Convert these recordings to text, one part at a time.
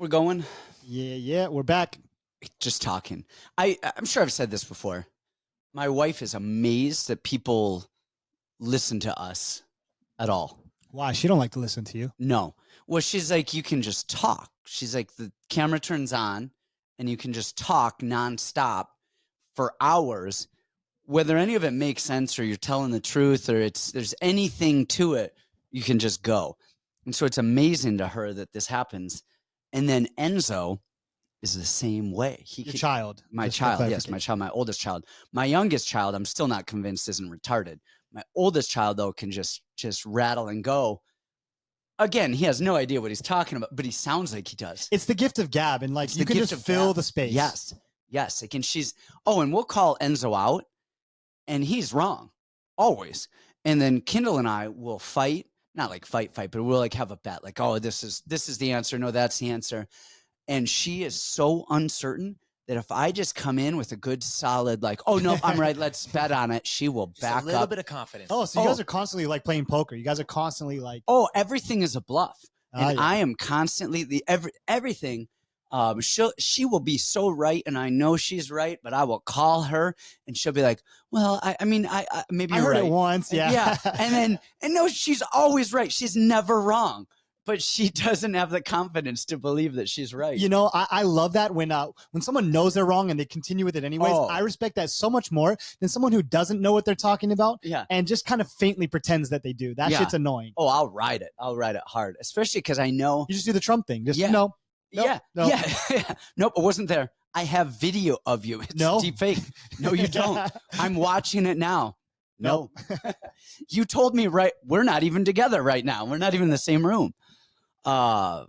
We're going? Yeah, we're back. Just talking. I'm sure I've said this before. My wife is amazed that people listen to us at all. Why? She don't like to listen to you. No. Well, she's like, you can just talk. She's like, the camera turns on and you can just talk nonstop for hours. Whether any of it makes sense or you're telling the truth or there's anything to it, you can just go. And so it's amazing to her that this happens. And then Enzo is the same way. Your child. My child, yes, my child, my oldest child. My youngest child, I'm still not convinced isn't retarded. My oldest child, though, can just rattle and go. Again, he has no idea what he's talking about, but he sounds like he does. It's the gift of gab, and like you can just fill the space. Yes. Like, and and we'll call Enzo out, and he's wrong, always. And then Kindle and I will fight. Not like fight, but we'll like have a bet. Like, oh, this is the answer. No, that's the answer. And she is so uncertain that if I just come in with a good solid, like, oh no, I'm right, let's bet on it, she will back up. A little bit of confidence. Oh, so you guys are constantly like playing poker. You guys are constantly like, oh, everything is a bluff. And yeah. I am constantly everything. She will be so right, and I know she's right, but I will call her, and she'll be like, "Well, I mean, maybe you're heard right." It once, yeah. And no, she's always right. She's never wrong, but she doesn't have the confidence to believe that she's right. You know, I love that when someone knows they're wrong and they continue with it anyways. I respect that so much more than someone who doesn't know what they're talking about, and just kind of faintly pretends that they do. That shit's annoying. Oh, I'll ride it hard, especially because I know you just do the Trump thing. Just no. Nope. Nope, it wasn't there. I have video of you. It's deep fake. No, you don't. I'm watching it now. No. You told me we're not even together right now. We're not even in the same room. Man.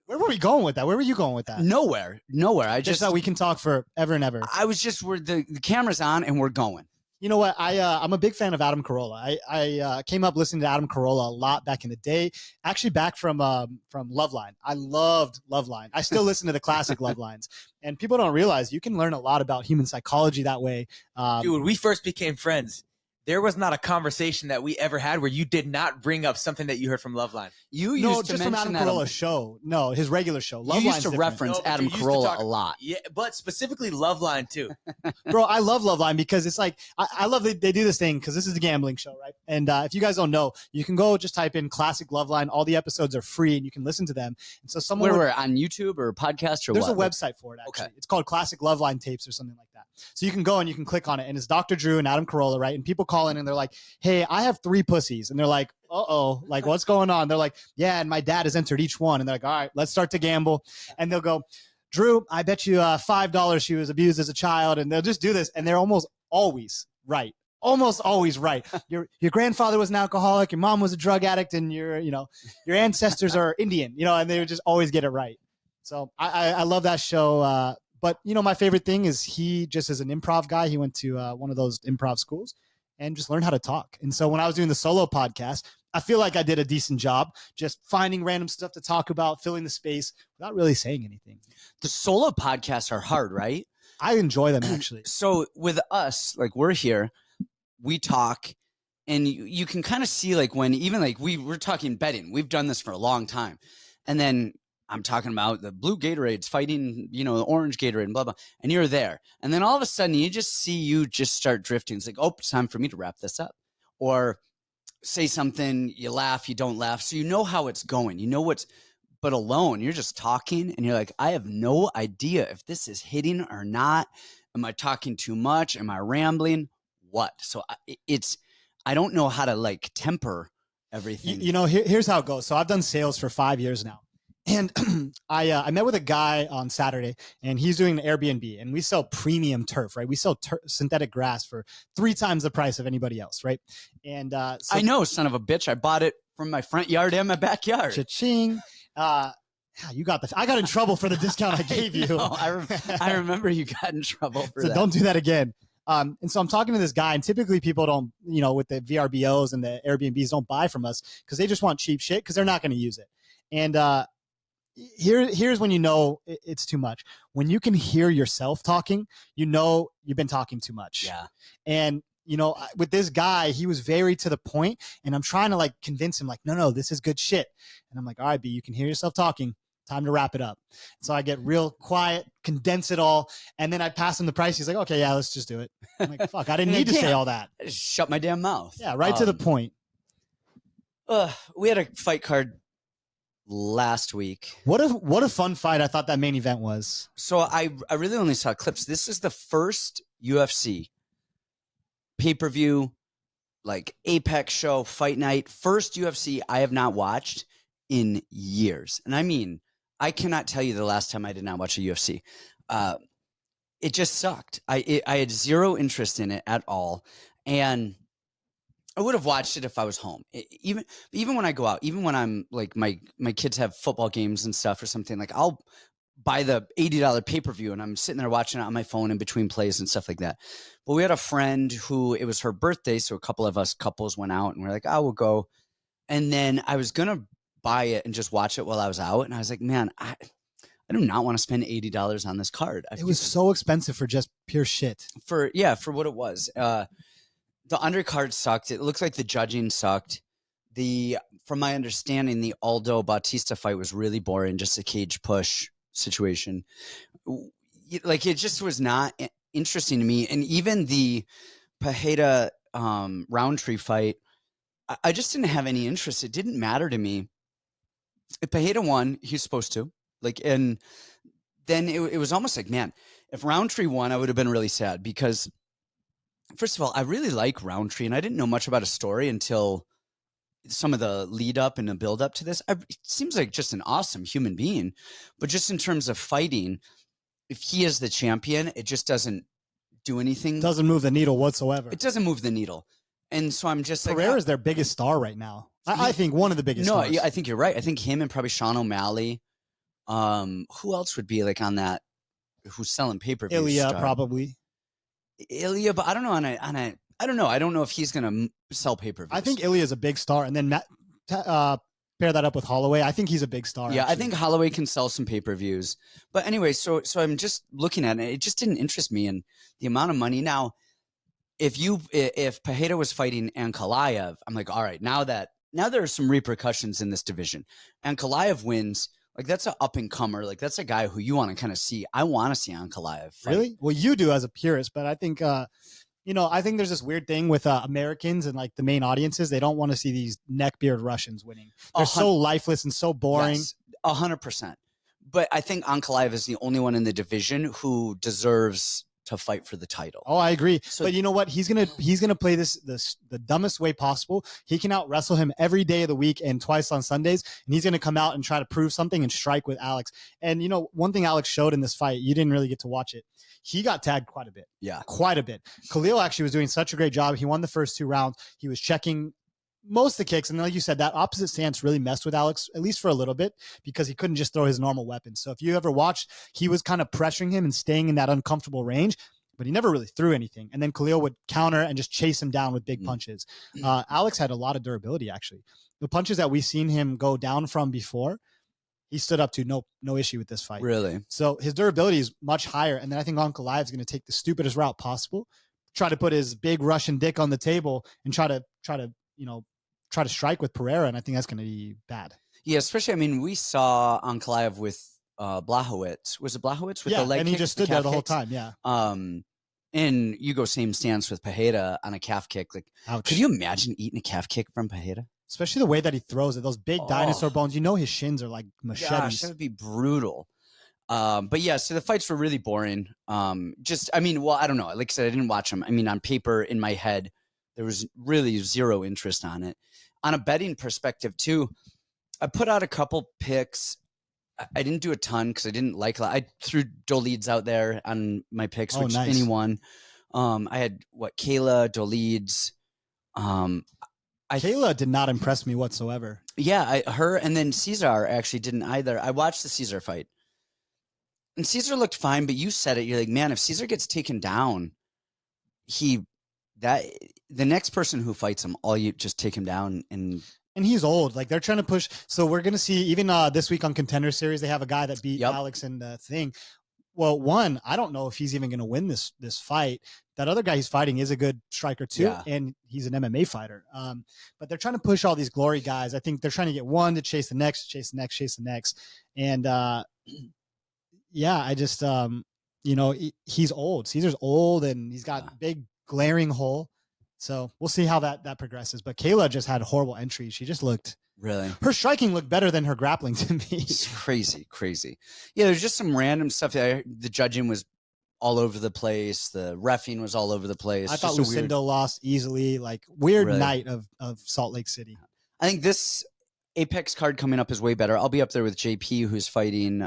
Where were we going with that? Where were you going with that? Nowhere. I just thought we can talk for ever and ever. I was just where the camera's on and we're going. You know what? I'm a big fan of Adam Carolla. I came up listening to Adam Carolla a lot back in the day. Actually, back from Loveline. I loved Loveline. I still listen to the classic Lovelines. And people don't realize you can learn a lot about human psychology that way. Dude, when we first became friends, there was not a conversation that we ever had where you did not bring up something that you heard from Loveline. You used to just mention from Adam Carolla's show. No, his regular show. You used to reference Adam Carolla a lot. Yeah, but specifically Loveline too. Bro, I love Loveline because it's like I love that they do this thing because this is a gambling show, right? And if you guys don't know, you can go just type in classic Loveline. All the episodes are free and you can listen to them. And so where on YouTube or podcast or there's a website for it actually. Okay. It's called Classic Loveline Tapes or something like that. So you can go and you can click on it, and it's Dr. Drew and Adam Carolla, right? And people call in and they're like, "Hey, I have 3 pussies," and they're like, "Uh-oh, like what's going on?" They're like, "Yeah, and my dad has entered each one," and they're like, "All right, let's start to gamble," and they'll go, "Drew, I bet you $5 she was abused as a child," and they'll just do this, and they're almost always right. Almost always right. Your grandfather was an alcoholic, your mom was a drug addict, and your ancestors are Indian, and they would just always get it right. So I love that show. But, my favorite thing is he just is an improv guy. He went to one of those improv schools and just learned how to talk. And so when I was doing the solo podcast, I feel like I did a decent job just finding random stuff to talk about, filling the space without really saying anything. The solo podcasts are hard, right? I enjoy them, actually. So with us, like we're here, we talk, and you can kind of see like when even like we're talking betting. We've done this for a long time. And then I'm talking about the blue Gatorades fighting, the orange Gatorade and blah, blah. And you're there. And then all of a sudden you just start drifting. It's like, oh, it's time for me to wrap this up. Or say something, you laugh, you don't laugh. So you know how it's going. But alone, you're just talking and you're like, I have no idea if this is hitting or not. Am I talking too much? Am I rambling? What? So I don't know how to like temper everything. Here's how it goes. So I've done sales for 5 years now. And I met with a guy on Saturday, and he's doing an Airbnb, and we sell premium turf, right? We sell synthetic grass for 3 times the price of anybody else, right? And so I know, son of a bitch. I bought it from my front yard and my backyard. Cha-ching. You got I got in trouble for the discount I gave you. I remember you got in trouble for that. So don't do that again. And so I'm talking to this guy, and typically people don't, with the VRBOs and the Airbnbs don't buy from us because they just want cheap shit because they're not going to use it. And here's when it's too much. When you can hear yourself talking, you've been talking too much. Yeah. And with this guy, he was very to the point, and I'm trying to like convince him like, no, this is good shit. And I'm like, all right, B, you can hear yourself talking. time to wrap it up. So I get real quiet, condense it all, and then I pass him the price. He's like, okay, yeah, let's just do it. I'm like, fuck, I didn't need to say all that. I just shut my damn mouth. Yeah, right to the point. We had a fight card last week. What a fun fight I thought that main event was. So I really only saw clips. This is the first UFC pay-per-view, like Apex show, fight night, first UFC I have not watched in years. And I mean, I cannot tell you the last time I did not watch a UFC. It just sucked. I had zero interest in it at all. And I would have watched it if I was home. Even when I go out, even when I'm like my kids have football games and stuff or something, like I'll buy the $80 pay-per-view and I'm sitting there watching it on my phone in between plays and stuff like that. But we had a friend who it was her birthday, so a couple of us couples went out and we're like, we'll go. And then I was gonna buy it and just watch it while I was out, and I was like, man, I do not want to spend $80 on this card. It was so expensive for just pure shit. For what it was. The undercard sucked. It looks like the judging sucked. From my understanding, the Aldo Bautista fight was really boring, just a cage push situation. Like, it just was not interesting to me. And even the Pereira Roundtree fight, I just didn't have any interest. It didn't matter to me. If Pereira won, he's supposed to. Like, and then it was almost like, man, if Roundtree won, I would have been really sad because, first of all, I really like Roundtree, and I didn't know much about his story until some of the lead up and the build up to this. It seems like just an awesome human being, but just in terms of fighting, if he is the champion, it just doesn't do anything. Doesn't move the needle whatsoever. It doesn't move the needle. And so I'm just like, Pereira is their biggest star right now. I think one of the biggest stars. I think you're right. I think him and probably Sean O'Malley. Who else would be like on that? Who's selling pay-per-views? Ilya probably. Ilya, but I don't know. I don't know. I don't know if he's gonna sell pay-per-views. I think Ilya is a big star, and then pair that up with Holloway. I think he's a big star. Yeah, actually. I think Holloway can sell some pay-per-views. But anyway, so I'm just looking at it. It just didn't interest me, and the amount of money now. If Pereira was fighting Ankalaev, I'm like, all right, now there are some repercussions in this division. Ankalaev wins. Like, that's an up-and-comer. Like, that's a guy who you want to kind of see. I want to see Ankalaev fight. Really? Well, you do as a purist, but I think, I think there's this weird thing with Americans and, like, the main audiences. They don't want to see these neckbeard Russians winning. They're so lifeless and so boring. Yes, 100%. But I think Ankalaev is the only one in the division who deserves to fight for the title. Oh, I agree. So, but you know what? He's gonna play this the dumbest way possible. He can out wrestle him every day of the week and twice on Sundays, and he's gonna come out and try to prove something and strike with Alex. And one thing Alex showed in this fight, you didn't really get to watch it. He got tagged quite a bit. Yeah, quite a bit. Khalil actually was doing such a great job. He won the first 2 rounds. He was checking most of the kicks, and like you said, that opposite stance really messed with Alex, at least for a little bit, because he couldn't just throw his normal weapons. So if you ever watched, he was kind of pressuring him and staying in that uncomfortable range, but he never really threw anything. And then Khalil would counter and just chase him down with big punches. Alex had a lot of durability, actually. The punches that we've seen him go down from before, he stood up to no issue with this fight. Really? So his durability is much higher. And then I think Ankalaev is going to take the stupidest route possible, try to put his big Russian dick on the table and try to strike with Pereira. And I think that's going to be bad. Yeah, especially, I mean, we saw Ankalaev with Blachowicz. Was it Blachowicz with the leg and kick, he just stood there the whole time. Yeah. And you go same stance with Pereira on a calf kick. Like, ouch. Could you imagine eating a calf kick from Pereira? Especially the way that he throws it. Those big dinosaur bones. His shins are like machetes. Gosh, that would be brutal. But yeah, so the fights were really boring. I don't know. Like I said, I didn't watch them. I mean, on paper, in my head, there was really zero interest on it. On a betting perspective, too, I put out a couple picks. I didn't do a ton because I didn't like it. I threw Dolids out there on my picks, which nice. Anyone. I had Kayla, Dolids. Kayla did not impress me whatsoever. Yeah, her and then Cesar actually didn't either. I watched the Cesar fight. And Cesar looked fine, but you said it. You're like, man, if Cesar gets taken down, the next person who fights him, all you just take him down and he's old. Like, they're trying to push. So we're going to see, even this week on Contender Series, they have a guy that beat Alex in the thing. Well, one, I don't know if he's even going to win this fight. That other guy he's fighting is a good striker too, and he's an MMA fighter. But they're trying to push all these glory guys. I think they're trying to get one to chase the next, chase the next, chase the next. And yeah, I just he's old. Caesar's old, and he's got big glaring hole. So we'll see how that progresses. But Kayla just had horrible entries. She just looked. Really? Her striking looked better than her grappling to me. It's crazy. Yeah, there's just some random stuff. The judging was all over the place. The reffing was all over the place. I thought Lucindo lost easily. Like, weird night of Salt Lake City. I think this Apex card coming up is way better. I'll be up there with JP, who's fighting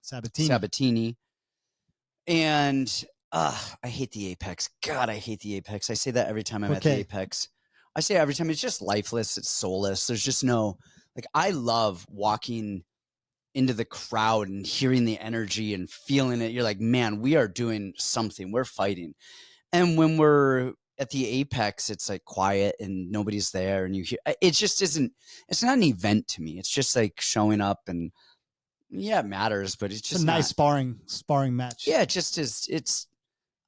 Sabatini. And I hate the Apex. God, I hate the Apex. I say that every time I'm at the Apex. I say every time, it's just lifeless. It's soulless. There's just no, like, I love walking into the crowd and hearing the energy and feeling it. You're like, man, we are doing something. We're fighting. And when we're at the Apex, it's like quiet and nobody's there. And you hear, it just isn't, it's not an event to me. It's just like showing up, and yeah, it matters, but it's just a nice sparring match. Yeah, it just is. It's,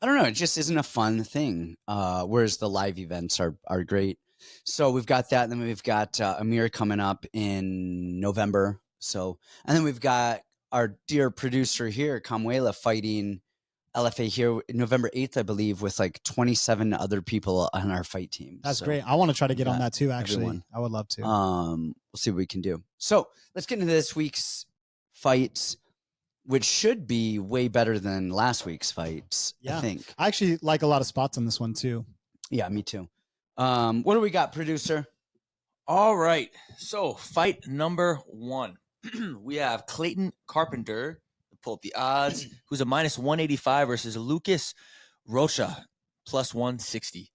I don't know. It just isn't a fun thing. Whereas the live events are great. So we've got that. And then we've got Amir coming up in November. So, and then we've got our dear producer here, Kamuela, fighting LFA here November 8th, I believe, with like 27 other people on our fight team. That's great. I want to try to get on that too, actually. Everyone. I would love to. We'll see what we can do. So let's get into this week's fights, which should be way better than last week's fights, I think. I actually like a lot of spots on this one too. Yeah, me too. What do we got, producer? All right. So fight number 1. We have Clayton Carpenter, pull up the odds, who's a minus 185 versus Lucas Rocha, plus 160.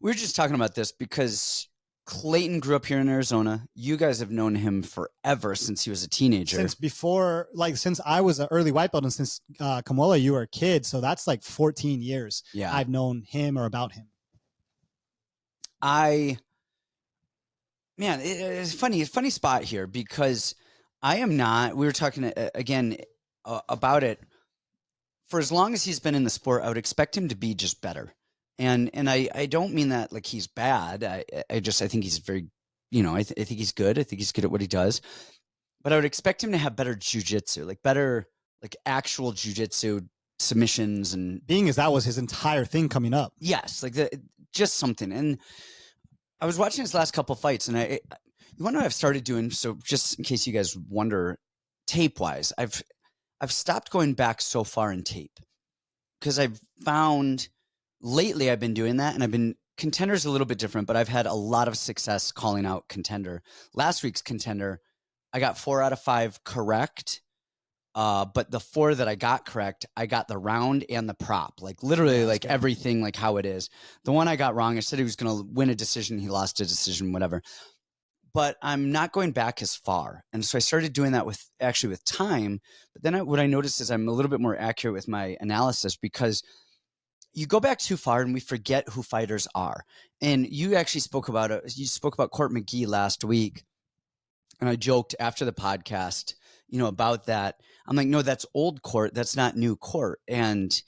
We were just talking about this because Clayton grew up here in Arizona. You guys have known him forever, since he was a teenager. Since I was an early white belt, and since Kamuela, you were a kid. So that's like 14 years. Yeah. I've known him or about him. It's funny. It's a funny spot here because I am not, we were talking again about it. For as long as he's been in the sport, I would expect him to be just better. And I don't mean that like he's bad. I think he's very, I think he's good. I think he's good at what he does. But I would expect him to have better jiu-jitsu, like better, like actual jiu-jitsu submissions, and being as that was his entire thing coming up. Yes, like just something. And I was watching his last couple fights, and you want to know what I've started doing? So just in case you guys wonder, tape-wise, I've stopped going back so far in tape because I've found lately I've been doing that, and Contender's a little bit different, but I've had a lot of success calling out Contender. Last week's Contender, I got 4 out of 5 correct. But the 4 that I got correct, I got the round and the prop, like literally like everything, like how it is. The one I got wrong, I said he was going to win a decision. He lost a decision, whatever. But I'm not going back as far. And so I started doing that with time. But then what I noticed is I'm a little bit more accurate with my analysis, because you go back too far and we forget who fighters are. And you actually spoke about it. You spoke about Court McGee last week. And I joked after the podcast, about that. I'm like, no, that's old Court. That's not new Court. And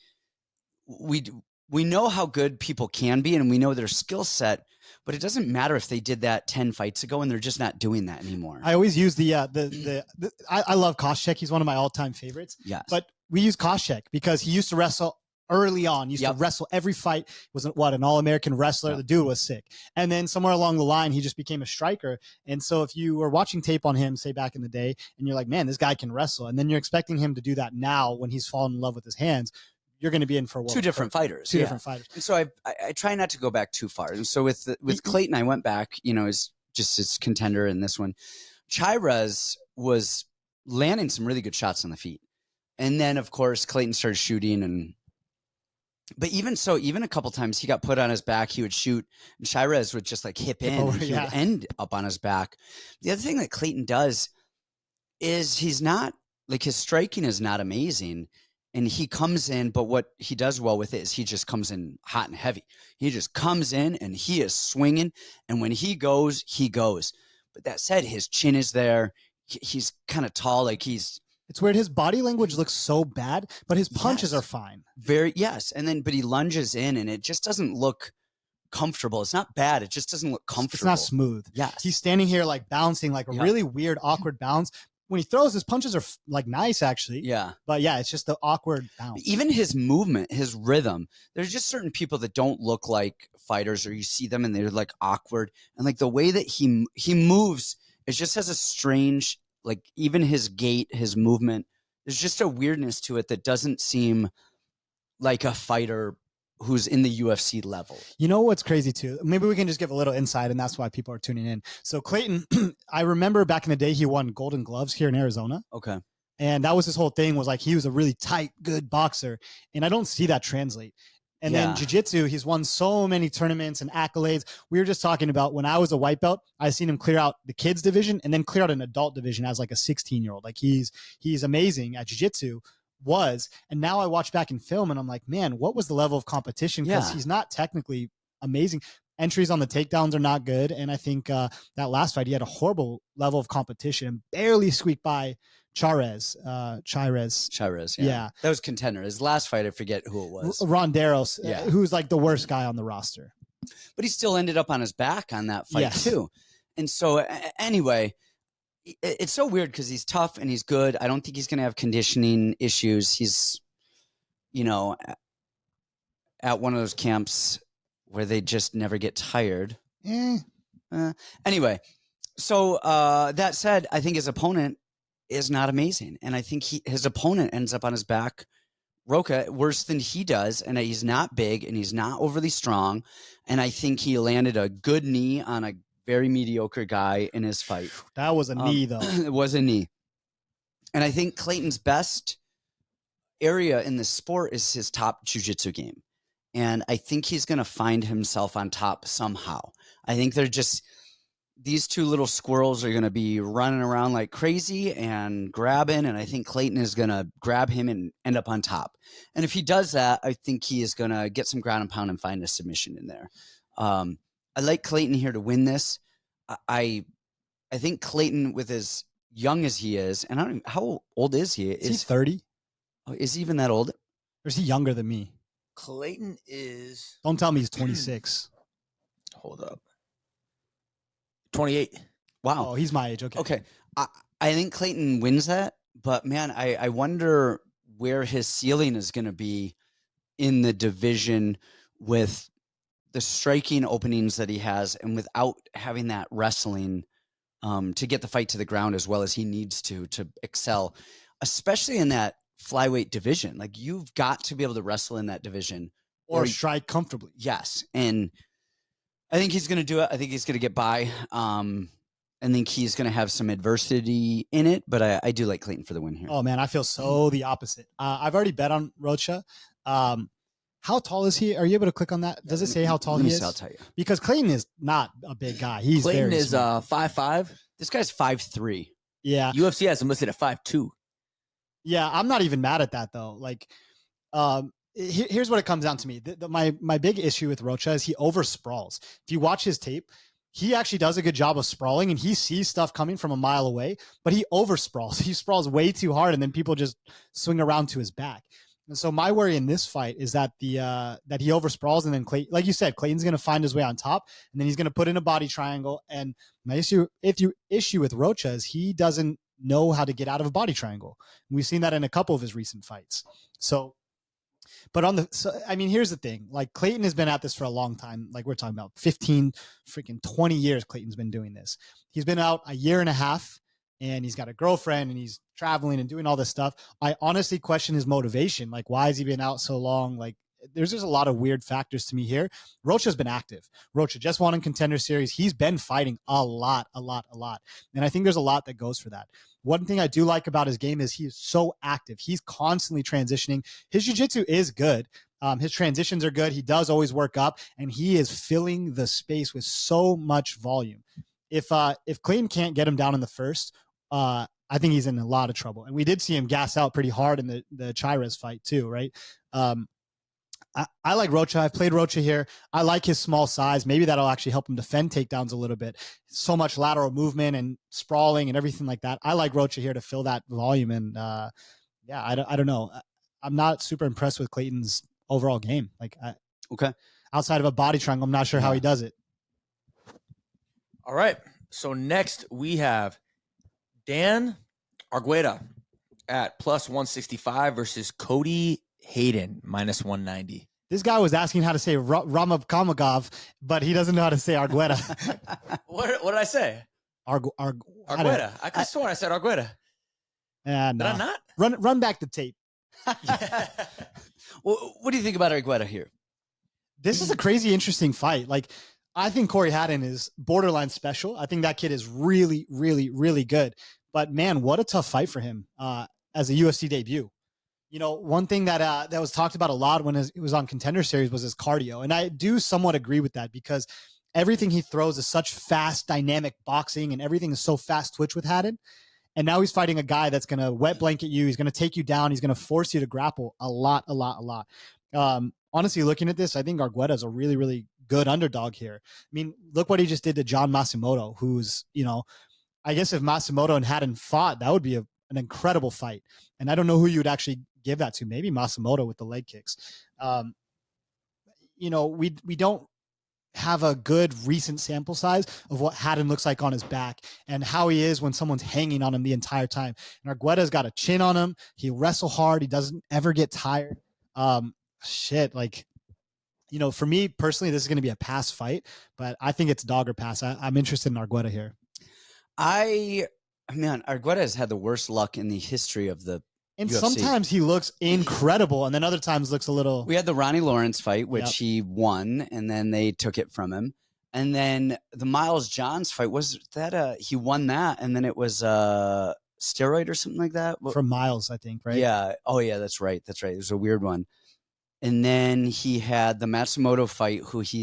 we know how good people can be, and we know their skill set, but it doesn't matter if they did that 10 fights ago and they're just not doing that anymore. I always use I love Koscheck. He's one of my all-time favorites. Yes. But we use Koscheck because he used to wrestle early on, to wrestle every fight, was an All-American wrestler. Yep. The dude was sick. And then somewhere along the line, he just became a striker. And so if you were watching tape on him, say back in the day, and you're like, man, this guy can wrestle, and then you're expecting him to do that now when he's fallen in love with his hands, you're going to be in for two different fighters. Different fighters. And so I try not to go back too far. And so with Clayton, I went back, is just his Contender in this one. Chira's was landing some really good shots on the feet. And then, of course, Clayton started shooting, but even so, even a couple times he got put on his back, he would shoot, and Chirez would just like hip in, and he would end up on his back. The other thing that Clayton does is he's not, like, his striking is not amazing, and he comes in, but what he does well with it is he just comes in hot and heavy. He just comes in and he is swinging, and when he goes, he goes. But that said, his chin is there. He's kind of tall, like he's It's weird. His body language looks so bad, but his punches are fine. But he lunges in and it just doesn't look comfortable. It's not bad. It just doesn't look comfortable. It's not smooth. Yes. He's standing here like bouncing like a really weird, awkward bounce. When he throws, his punches are like nice, actually. Yeah. But yeah, it's just the awkward bounce. Even his movement, his rhythm. There's just certain people that don't look like fighters, or you see them and they're like awkward. And like the way that he moves, it just has a strange, like even his gait, his movement, there's just a weirdness to it that doesn't seem like a fighter who's in the UFC level. You know what's crazy too? Maybe we can just give a little insight, and that's why people are tuning in. So Clayton, I remember back in the day, he won Golden Gloves here in Arizona. Okay. And that was his whole thing, was like he was a really tight, good boxer. And I don't see that translate. And then jiu-jitsu, he's won so many tournaments and accolades. We were just talking about when I was a white belt, I seen him clear out the kids division and then clear out an adult division as like a 16-year-old. Like he's amazing at jiu-jitsu. And now I watch back in film and I'm like, man, what was the level of competition? Because he's not technically amazing. Entries on the takedowns are not good. And I think that last fight, he had a horrible level of competition and barely squeaked by Chairez. Yeah. That was Contender. His last fight, I forget who it was. Ronderos, who's like the worst guy on the roster. But he still ended up on his back on that fight too. And so anyway, it's so weird because he's tough and he's good. I don't think he's going to have conditioning issues. He's, at one of those camps where they just never get tired. Anyway, so that said, I think his opponent is not amazing. And I think his opponent ends up on his back, Rocha, worse than he does. And he's not big and he's not overly strong. And I think he landed a good knee on a very mediocre guy in his fight. That was a knee, though. It was a knee. And I think Clayton's best area in this sport is his top jiu-jitsu game. And I think he's going to find himself on top somehow. I think they're just, these two little squirrels are going to be running around like crazy and grabbing. And I think Clayton is going to grab him and end up on top. And if he does that, I think he is going to get some ground and pound and find a submission in there. I like Clayton here to win this. I think Clayton, with as young as he is, and I don't even, how old is he? Is he 30? Oh, is he even that old? Or is he younger than me? Clayton is... Don't tell me he's 26. Hold up. 28. Wow. Oh, he's my age. Okay. I think Clayton wins that, but man, I wonder where his ceiling is going to be in the division with the striking openings that he has, and without having that wrestling to get the fight to the ground as well as he needs to excel, especially in that flyweight division. Like, you've got to be able to wrestle in that division or strike comfortably. Yes. And I think he's going to do it. I think he's going to get by. I think he's going to have some adversity in it, but I do like Clayton for the win here. Oh man, I feel so the opposite. I've already bet on Rocha. How tall is he? Are you able to click on that? Does it say how tall he is? I'll tell you. Because Clayton is not a big guy. Clayton is 5'5". This guy's 5'3". Yeah. UFC has him listed at 5'2". Yeah, I'm not even mad at that though. Like, here's what it comes down to me. My big issue with Rocha is he over sprawls. If you watch his tape, he actually does a good job of sprawling, and he sees stuff coming from a mile away, but he over sprawls. He sprawls way too hard, and then people just swing around to his back. And so my worry in this fight is that that he over sprawls, and then like you said, Clayton's going to find his way on top, and then he's going to put in a body triangle. And my issue with Rocha is he doesn't know how to get out of a body triangle. And we've seen that in a couple of his recent fights. Here's the thing. Like, Clayton has been at this for a long time. Like, we're talking about 15, freaking 20 years. Clayton's been doing this. He's been out a year and a half, and he's got a girlfriend, and he's traveling and doing all this stuff. I honestly question his motivation. Like, why has he been out so long? Like, there's just a lot of weird factors to me here. Rocha's been active. Rocha just won in Contender Series. He's been fighting a lot. And I think there's a lot that goes for that. One thing I do like about his game is he is so active. He's constantly transitioning. His jiu-jitsu is good. His transitions are good. He does always work up, and he is filling the space with so much volume. If Clayton can't get him down in the first, I think he's in a lot of trouble. And we did see him gas out pretty hard in the Chairez fight too, right? I like Rocha. I've played Rocha here. I like his small size. Maybe that'll actually help him defend takedowns a little bit. So much lateral movement and sprawling and everything like that. I like Rocha here to fill that volume. And yeah, I don't know. I'm not super impressed with Clayton's overall game. Like, Okay. outside of a body triangle, I'm not sure how he does it. All right. So next we have Dan Argueta at plus 165 versus Cody Haddon minus 190. This guy was asking how to say Ramavkamagov, but he doesn't know how to say Argueta. What did I say? Argueta. I could have sworn I said Argueta. Yeah, Did I not? Run back the tape. Well, what do you think about Argueta here? This is a crazy, interesting fight. Like, I think Cory Haddon is borderline special. I think that kid is really, really, really good. But man, what a tough fight for him as a UFC debut. You know, one thing that was talked about a lot when it was on Contender Series was his cardio. And I do somewhat agree with that because everything he throws is such fast, dynamic boxing and everything is so fast twitch with Haddon. And now he's fighting a guy that's going to wet blanket you. He's going to take you down. He's going to force you to grapple a lot. Honestly, looking at this, I think Argueta is a really, really good underdog here. I mean, look what he just did to John Matsumoto, who's, you know, I guess if Matsumoto and Haddon fought, that would be an incredible fight. And I don't know who you would actually give that to. Maybe Matsumoto with the leg kicks. You know, we don't have a good recent sample size of what Haddon looks like on his back and how he is when someone's hanging on him the entire time. And Argueta's got a chin on him. He wrestle hard. He doesn't ever get tired. Like, you know, for me personally, this is going to be a pass fight, but I think it's dog or pass. I'm interested in Argueta here. Argueta has had the worst luck in the history of the And UFC. sometimes he looks incredible, and then other times looks a little. We had the Ronnie Lawrence fight, which he won, and then they took it from him. And then the Miles Johns fight, was that he won that, and then it was steroid or something like that? From Miles, I think, right? Yeah. Oh, yeah, that's right. It was a weird one. And then he had the Matsumoto fight, who he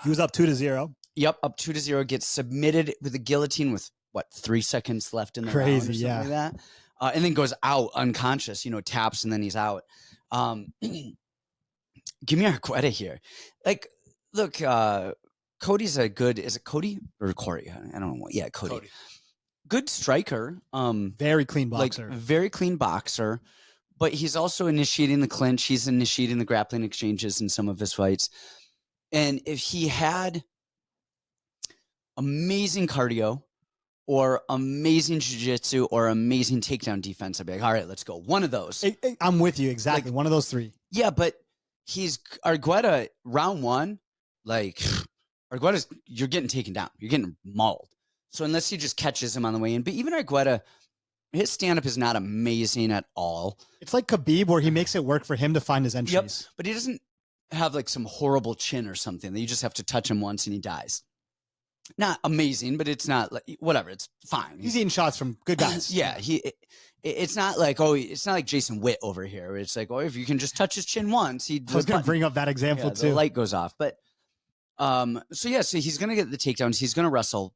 was up 2-0. Yep, up 2-0, gets submitted with a guillotine with, 3 seconds left in the round or something like that? And then goes out unconscious, taps, and then he's out. Give me Argueta here. Like, look, Cody's is it Cody or Cory? I don't know. Yeah, Cody. Good striker. Very clean boxer. Very clean boxer. But he's also initiating the clinch. He's initiating the grappling exchanges in some of his fights. And if he had amazing cardio or amazing jiu-jitsu or amazing takedown defense, I'd be like, all right, let's go. One of those. I'm with you. Exactly. One of those three. Yeah, but he's Argueta round one. Like, Argueta's, you're getting taken down. You're getting mauled. So unless he just catches him on the way in. But even Argueta, his stand-up is not amazing at all. It's like Khabib, where he makes it work for him to find his entries. Yep, but he doesn't have like some horrible chin or something that you just have to touch him once and he dies. Not amazing, but it's not like whatever. It's fine. He's eating shots from good guys. Yeah, it's not like it's not like Jason Witt over here. It's like if you can just touch his chin once, I was going to bring up that example too. The light goes off, but so he's going to get the takedowns. He's going to wrestle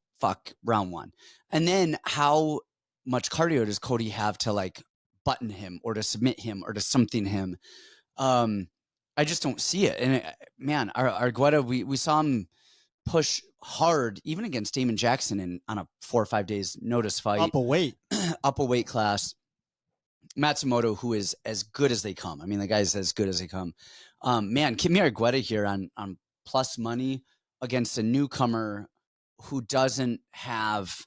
round one, and then how much cardio does Cody have to like button him or to submit him or to something him? I just don't see it. And man, Argueta, we saw him push hard even against Damon Jackson on a 4 or 5 days notice fight. Up a weight class. Matsumoto, who is as good as they come. I mean, the guy's as good as they come. Man, give me Argueta here on plus money against a newcomer who doesn't have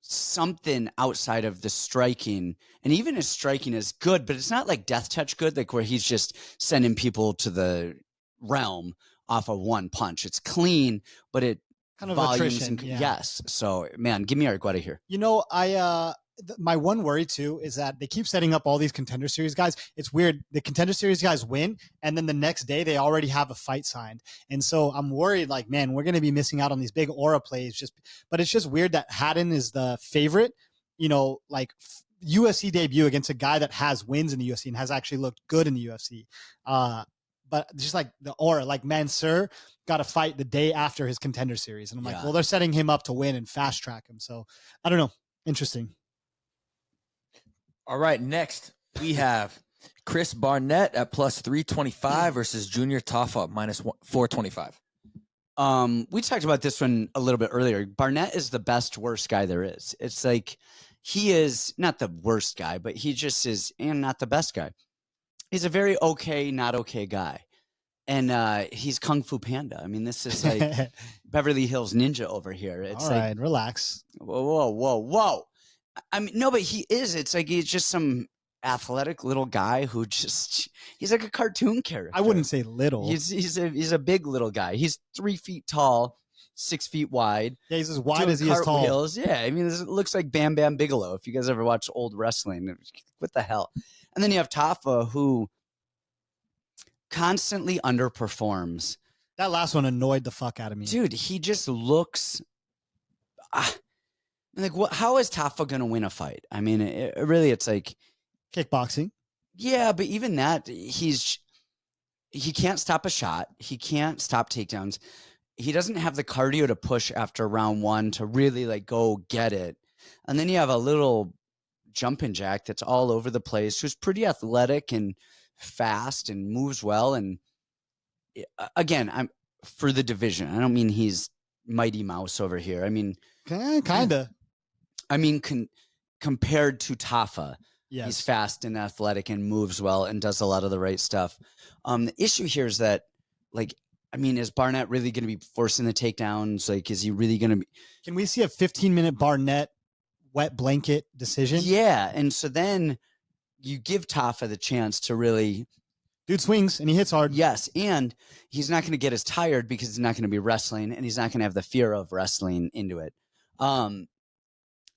something outside of the striking, and even his striking is good, but it's not like death touch good, like where he's just sending people to the realm off of one punch. It's clean, but it kind of volumes attrition. Yes. So man, give me Argueta here. My one worry too is that they keep setting up all these Contender Series guys. It's weird. The Contender Series guys win, and then the next day they already have a fight signed. And so I'm worried, like, man, we're going to be missing out on these big aura plays. But it's just weird that Haddon is the favorite, UFC debut against a guy that has wins in the UFC and has actually looked good in the UFC. But just like the aura, like Mansour got a fight the day after his Contender Series. And I'm like, well, they're setting him up to win and fast track him. So I don't know. Interesting. All right, next we have Chris Barnett at plus 325 versus Junior Tafa minus 425. We talked about this one a little bit earlier. Barnett is the best worst guy there is. It's like he is not the worst guy, but he just is and not the best guy. He's a very okay, not okay guy. And he's Kung Fu Panda. I mean, this is like Beverly Hills Ninja over here. It's all right, relax. Whoa. I mean, no, but he is. It's like he's just some athletic little guy who he's like a cartoon character. I wouldn't say little. He's a big little guy. He's 3 feet tall, 6 feet wide. Yeah, he's as wide as he is tall. Yeah, I mean, this looks like Bam Bam Bigelow. If you guys ever watch old wrestling, what the hell? And then you have Tafa, who constantly underperforms. That last one annoyed the fuck out of me. Dude, he just looks like what? How is Tafa gonna win a fight? I mean, it's like kickboxing. Yeah, but even that, he can't stop a shot. He can't stop takedowns. He doesn't have the cardio to push after round 1 to really like go get it. And then you have a little jumping jack that's all over the place, who's pretty athletic and fast and moves well. And again, I'm for the division. I don't mean he's Mighty Mouse over here. I mean, kind of. I mean, compared to Tafa, yes. He's fast and athletic and moves well and does a lot of the right stuff. The issue here is that, like, I mean, is Barnett really going to be forcing the takedowns? Like, is he really going to be? Can we see a 15-minute Barnett wet blanket decision? Yeah, and so then you give Tafa the chance to really. Dude swings and he hits hard. Yes, and he's not going to get as tired because he's not going to be wrestling, and he's not going to have the fear of wrestling into it.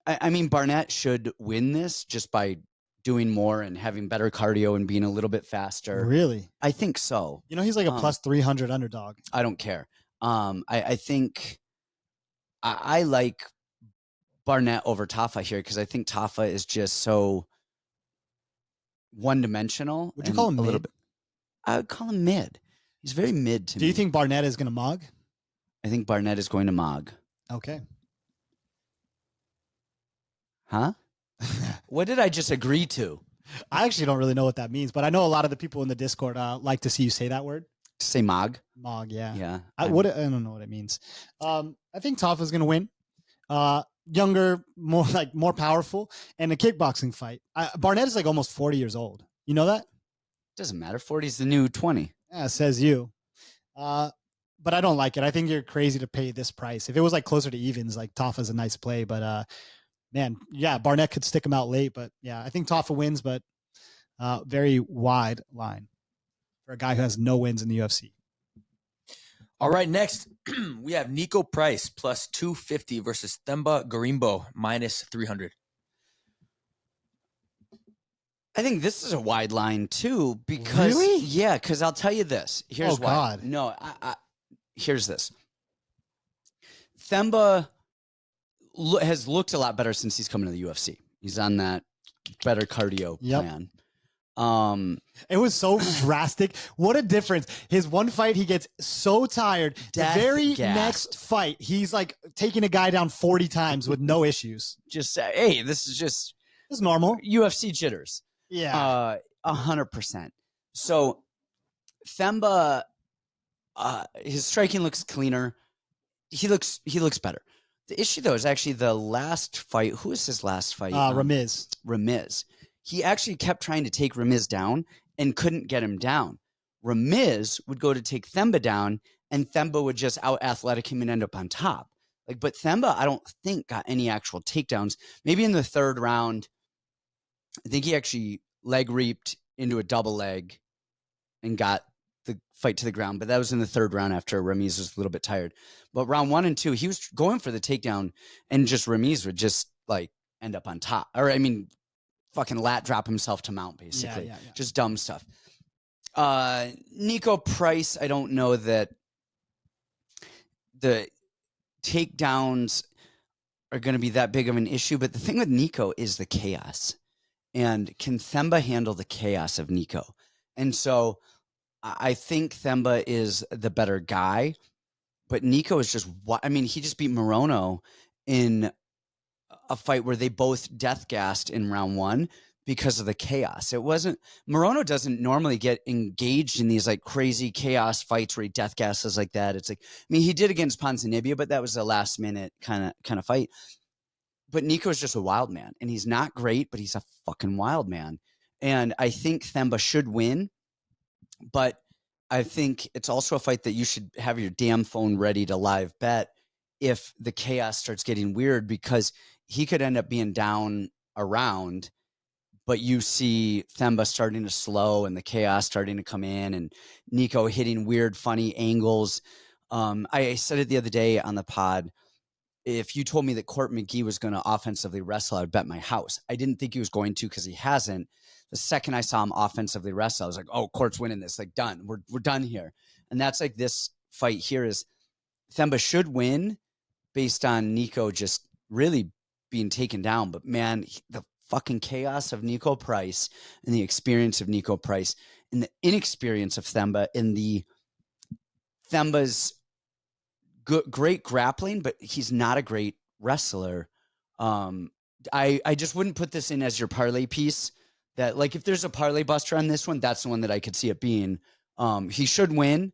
I mean, Barnett should win this just by doing more and having better cardio and being a little bit faster. Really? I think so. You know, he's like a plus 300 underdog. I don't care. I think I like Barnett over Tafa here because I think Tafa is just so one-dimensional. Would you call him a mid? little bit? I would call him mid. He's very mid to me. Do you think Barnett is going to mog? I think Barnett is going to mog. Okay. Huh? What did I just agree to? I actually don't really know what that means, but I know a lot of the people in the Discord like to see you say that word. To say mog? Mog, yeah. Yeah. I don't know what it means. I think Tafa's going to win. Younger, more powerful, and a kickboxing fight. Barnett is like almost 40 years old. You know that? Doesn't matter. 40 is the new 20. Yeah, says you. But I don't like it. I think you're crazy to pay this price. If it was like closer to evens, like Tafa's a nice play, but man, yeah, Barnett could stick him out late, but yeah, I think Tafa wins, but very wide line for a guy who has no wins in the UFC. All right, next we have Niko Price plus 250 versus Themba Gorimbo minus 300. I think this is a wide line too because really? Yeah, because I'll tell you this. Here's why. God. No, here's this. Themba has looked a lot better since he's coming to the UFC. He's on that better cardio plan. It was so drastic. What a difference. His one fight, he gets so tired. The very next fight, he's like taking a guy down 40 times with no issues. Just say, hey, this is normal. UFC jitters. Yeah. 100%. So Themba, his striking looks cleaner. He looks better. The issue, though, is actually the last fight. Who is his last fight? Ramiz. He actually kept trying to take Ramiz down and couldn't get him down. Ramiz would go to take Themba down, and Themba would just out-athletic him and end up on top. But Themba, I don't think, got any actual takedowns. Maybe in the third round, I think he actually leg reaped into a double leg and got the fight to the ground, but that was in the third round after Ramiz was a little bit tired. But round 1 and 2, he was going for the takedown, and just Ramiz would just like end up on top, or I mean, fucking lat drop himself to mount, basically. Yeah. Just dumb stuff. Niko Price, I don't know that the takedowns are going to be that big of an issue, but the thing with Niko is the chaos, and can Themba handle the chaos of Niko? And so I think Themba is the better guy, but Niko is just I mean, he just beat Morono in a fight where they both death gassed in round 1, because of the chaos. It wasn't, Morono doesn't normally get engaged in these like crazy chaos fights where he death gasses like that. It's like, I mean, he did against Ponzinibbio, but that was a last minute kind of fight. But Niko is just a wild man, and he's not great, but he's a fucking wild man. And I think Themba should win, but I think it's also a fight that you should have your damn phone ready to live bet if the chaos starts getting weird, because he could end up being down a round, but you see Themba starting to slow and the chaos starting to come in and Niko hitting weird, funny angles. I said it the other day on the pod. If you told me that Court McGee was going to offensively wrestle, I'd bet my house. I didn't think he was going to because he hasn't. The second I saw him offensively wrestle, I was like, oh, Court's winning this. Like, done. We're done here. And that's like this fight here is Themba should win based on Niko just really being taken down. But man, the fucking chaos of Niko Price and the experience of Niko Price and the inexperience of Themba and the Themba's great grappling, but he's not a great wrestler. I just wouldn't put this in as your parlay piece. That like if there's a parlay buster on this one, that's the one that I could see it being. He should win.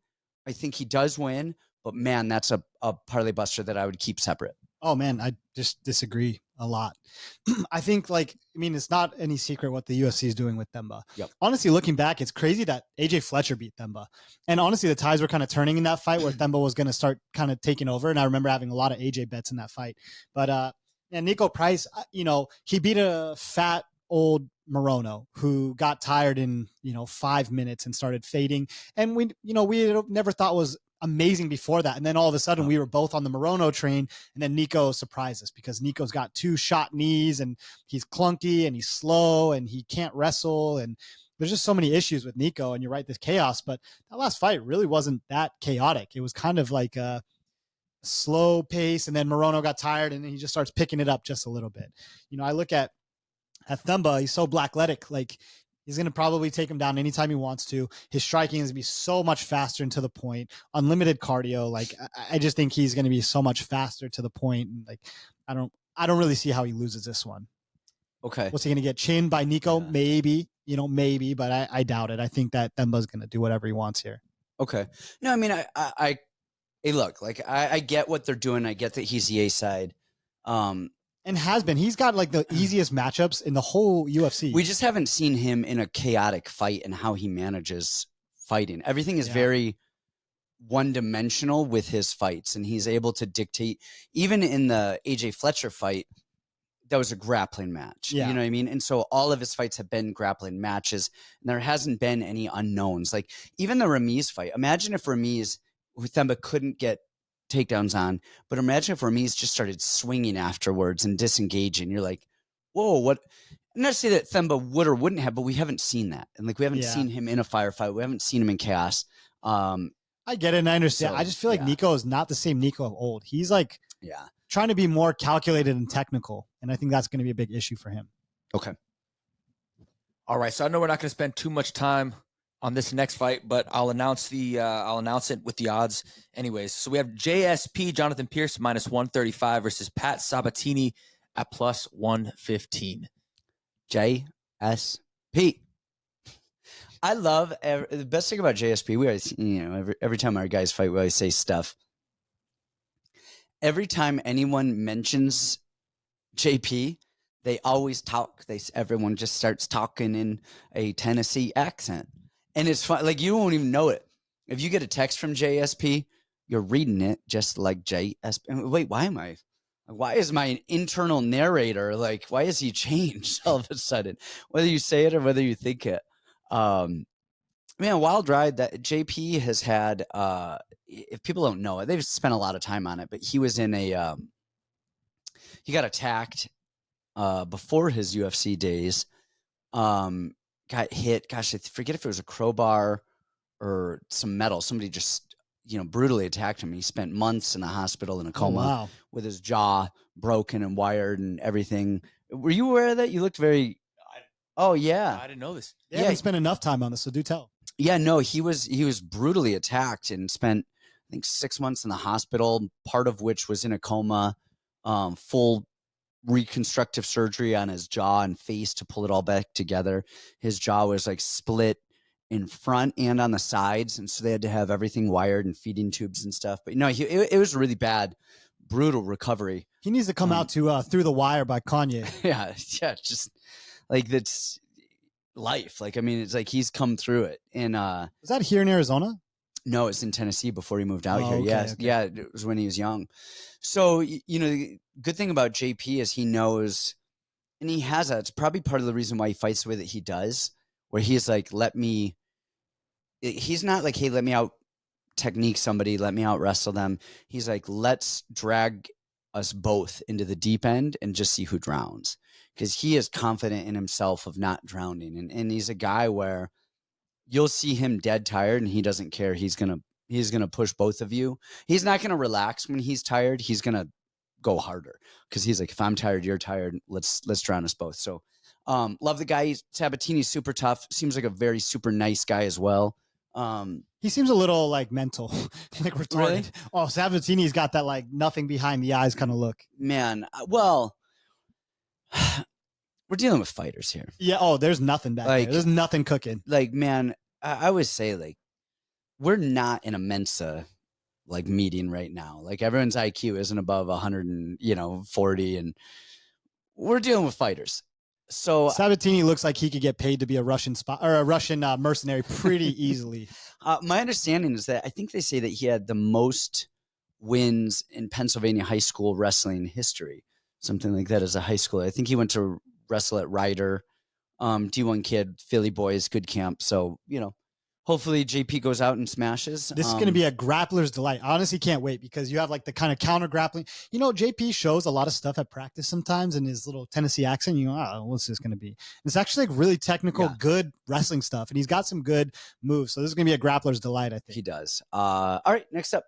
I think he does win, but man, that's a parlay buster that I would keep separate. Oh man, I just disagree a lot. I think it's not any secret what the UFC is doing with Themba. Yep. Honestly, looking back, it's crazy that AJ Fletcher beat Themba. And honestly, the tides were kind of turning in that fight where Themba was going to start kind of taking over. And I remember having a lot of AJ bets in that fight. But Niko Price, he beat a fat old Morono who got tired in 5 minutes and started fading. And we never thought was amazing before that. And then all of a sudden we were both on the Morono train, and then Niko surprised us because Niko's got 2 shot knees and he's clunky and he's slow and he can't wrestle. And there's just so many issues with Niko, and you're right, this chaos, but that last fight really wasn't that chaotic. It was kind of like a slow pace. And then Morono got tired and then he just starts picking it up just a little bit. I look at Themba, he's so blackletic. Like, he's going to probably take him down anytime he wants to. His striking is going to be so much faster and to the point. Unlimited cardio. Like, I just think he's going to be so much faster to the point. And like, I don't really see how he loses this one. Okay. What's he going to get chinned by Niko? Yeah. Maybe, but I doubt it. I think that Themba's going to do whatever he wants here. Okay. No, I mean, hey, look, like I get what they're doing. I get that he's the A side. And has been. He's got like the easiest matchups in the whole UFC. We just haven't seen him in a chaotic fight and how he manages fighting. Everything is very one-dimensional with his fights, and he's able to dictate. Even in the AJ Fletcher fight, that was a grappling match. Yeah. You know what I mean? And so all of his fights have been grappling matches, and there hasn't been any unknowns. Like even the Ramiz fight. Imagine if Ramiz, who Themba couldn't get takedowns on, but imagine if Ramiz just started swinging afterwards and disengaging. You're like, whoa, what? I'm not to say that Themba would or wouldn't have, but we haven't seen that. And like, we haven't seen him in a firefight. We haven't seen him in chaos. I get it and I understand. So, I just feel like Niko is not the same Niko of old. He's like trying to be more calculated and technical. And I think that's going to be a big issue for him. Okay. All right. So I know we're not going to spend too much time on this next fight, but I'll announce it with the odds anyways. So we have JSP Jonathan Pearce -135 versus Pat Sabatini at +115. JSP. I love the best thing about JSP. We always, every time our guys fight, we always say stuff. Every time anyone mentions JP, they always talk. Everyone just starts talking in a Tennessee accent. And it's fun. Like, you won't even know it. If you get a text from JSP, you're reading it just like JSP. Wait, why is my internal narrator, like, why has he changed all of a sudden? Whether you say it or whether you think it. Man, wild ride that JP has had. If people don't know it, they've spent a lot of time on it, but he was in he got attacked before his UFC days. Got hit. Gosh, I forget if it was a crowbar or some metal. Somebody just, brutally attacked him. He spent months in the hospital in a coma with his jaw broken and wired and everything. Were you aware of that? You looked very. Oh yeah, I didn't know this. Yeah, he spent enough time on this, so do tell. Yeah, no, he was brutally attacked and spent, I think, 6 months in the hospital. Part of which was in a coma, full reconstructive surgery on his jaw and face to pull it all back together. His jaw was like split in front and on the sides, and so they had to have everything wired and feeding tubes and stuff. But it was really bad, brutal recovery. He needs to come out to Through the Wire by Kanye. Yeah, just like that's life. Like, I mean, it's like he's come through it. And was that here in Arizona? No, it's in Tennessee before he moved out here. Okay, Yeah, okay. yeah, it was when he was young. So the good thing about JP is he knows, and he has that. It's probably part of the reason why he fights the way that he does, where he's like, he's not like, hey, let me out technique somebody, let me out wrestle them. He's like, let's drag us both into the deep end and just see who drowns, because he is confident in himself of not drowning. And he's a guy where you'll see him dead tired and he doesn't care. He's gonna push both of you. He's not gonna relax when he's tired. He's gonna go harder, because he's like, if I'm tired, you're tired. Let's drown us both. So love the guy. Sabatini's super tough. Seems like a very super nice guy as well. He seems a little like mental, like retarded. Really? Oh, Sabatini's got that like nothing behind the eyes kind of look. Man, well, we're dealing with fighters here. Yeah. Oh, there's nothing back there. There's nothing cooking. Like, man, I always say, like, we're not in a Mensa like meeting right now. Like, everyone's IQ isn't above 140, and we're dealing with fighters. So Sabatini looks like he could get paid to be a Russian spy or a Russian mercenary pretty easily. My understanding is that I think they say that he had the most wins in Pennsylvania high school wrestling history, something like that as a high schooler. I think he went to wrestle at Ryder, D1 kid, Philly boys, good camp. So, hopefully JP goes out and smashes. This is going to be a grappler's delight. I honestly can't wait, because you have like the kind of counter grappling. JP shows a lot of stuff at practice sometimes in his little Tennessee accent. What's this going to be? It's actually like really technical, good wrestling stuff. And he's got some good moves. So this is going to be a grappler's delight, I think. He does. All right, next up.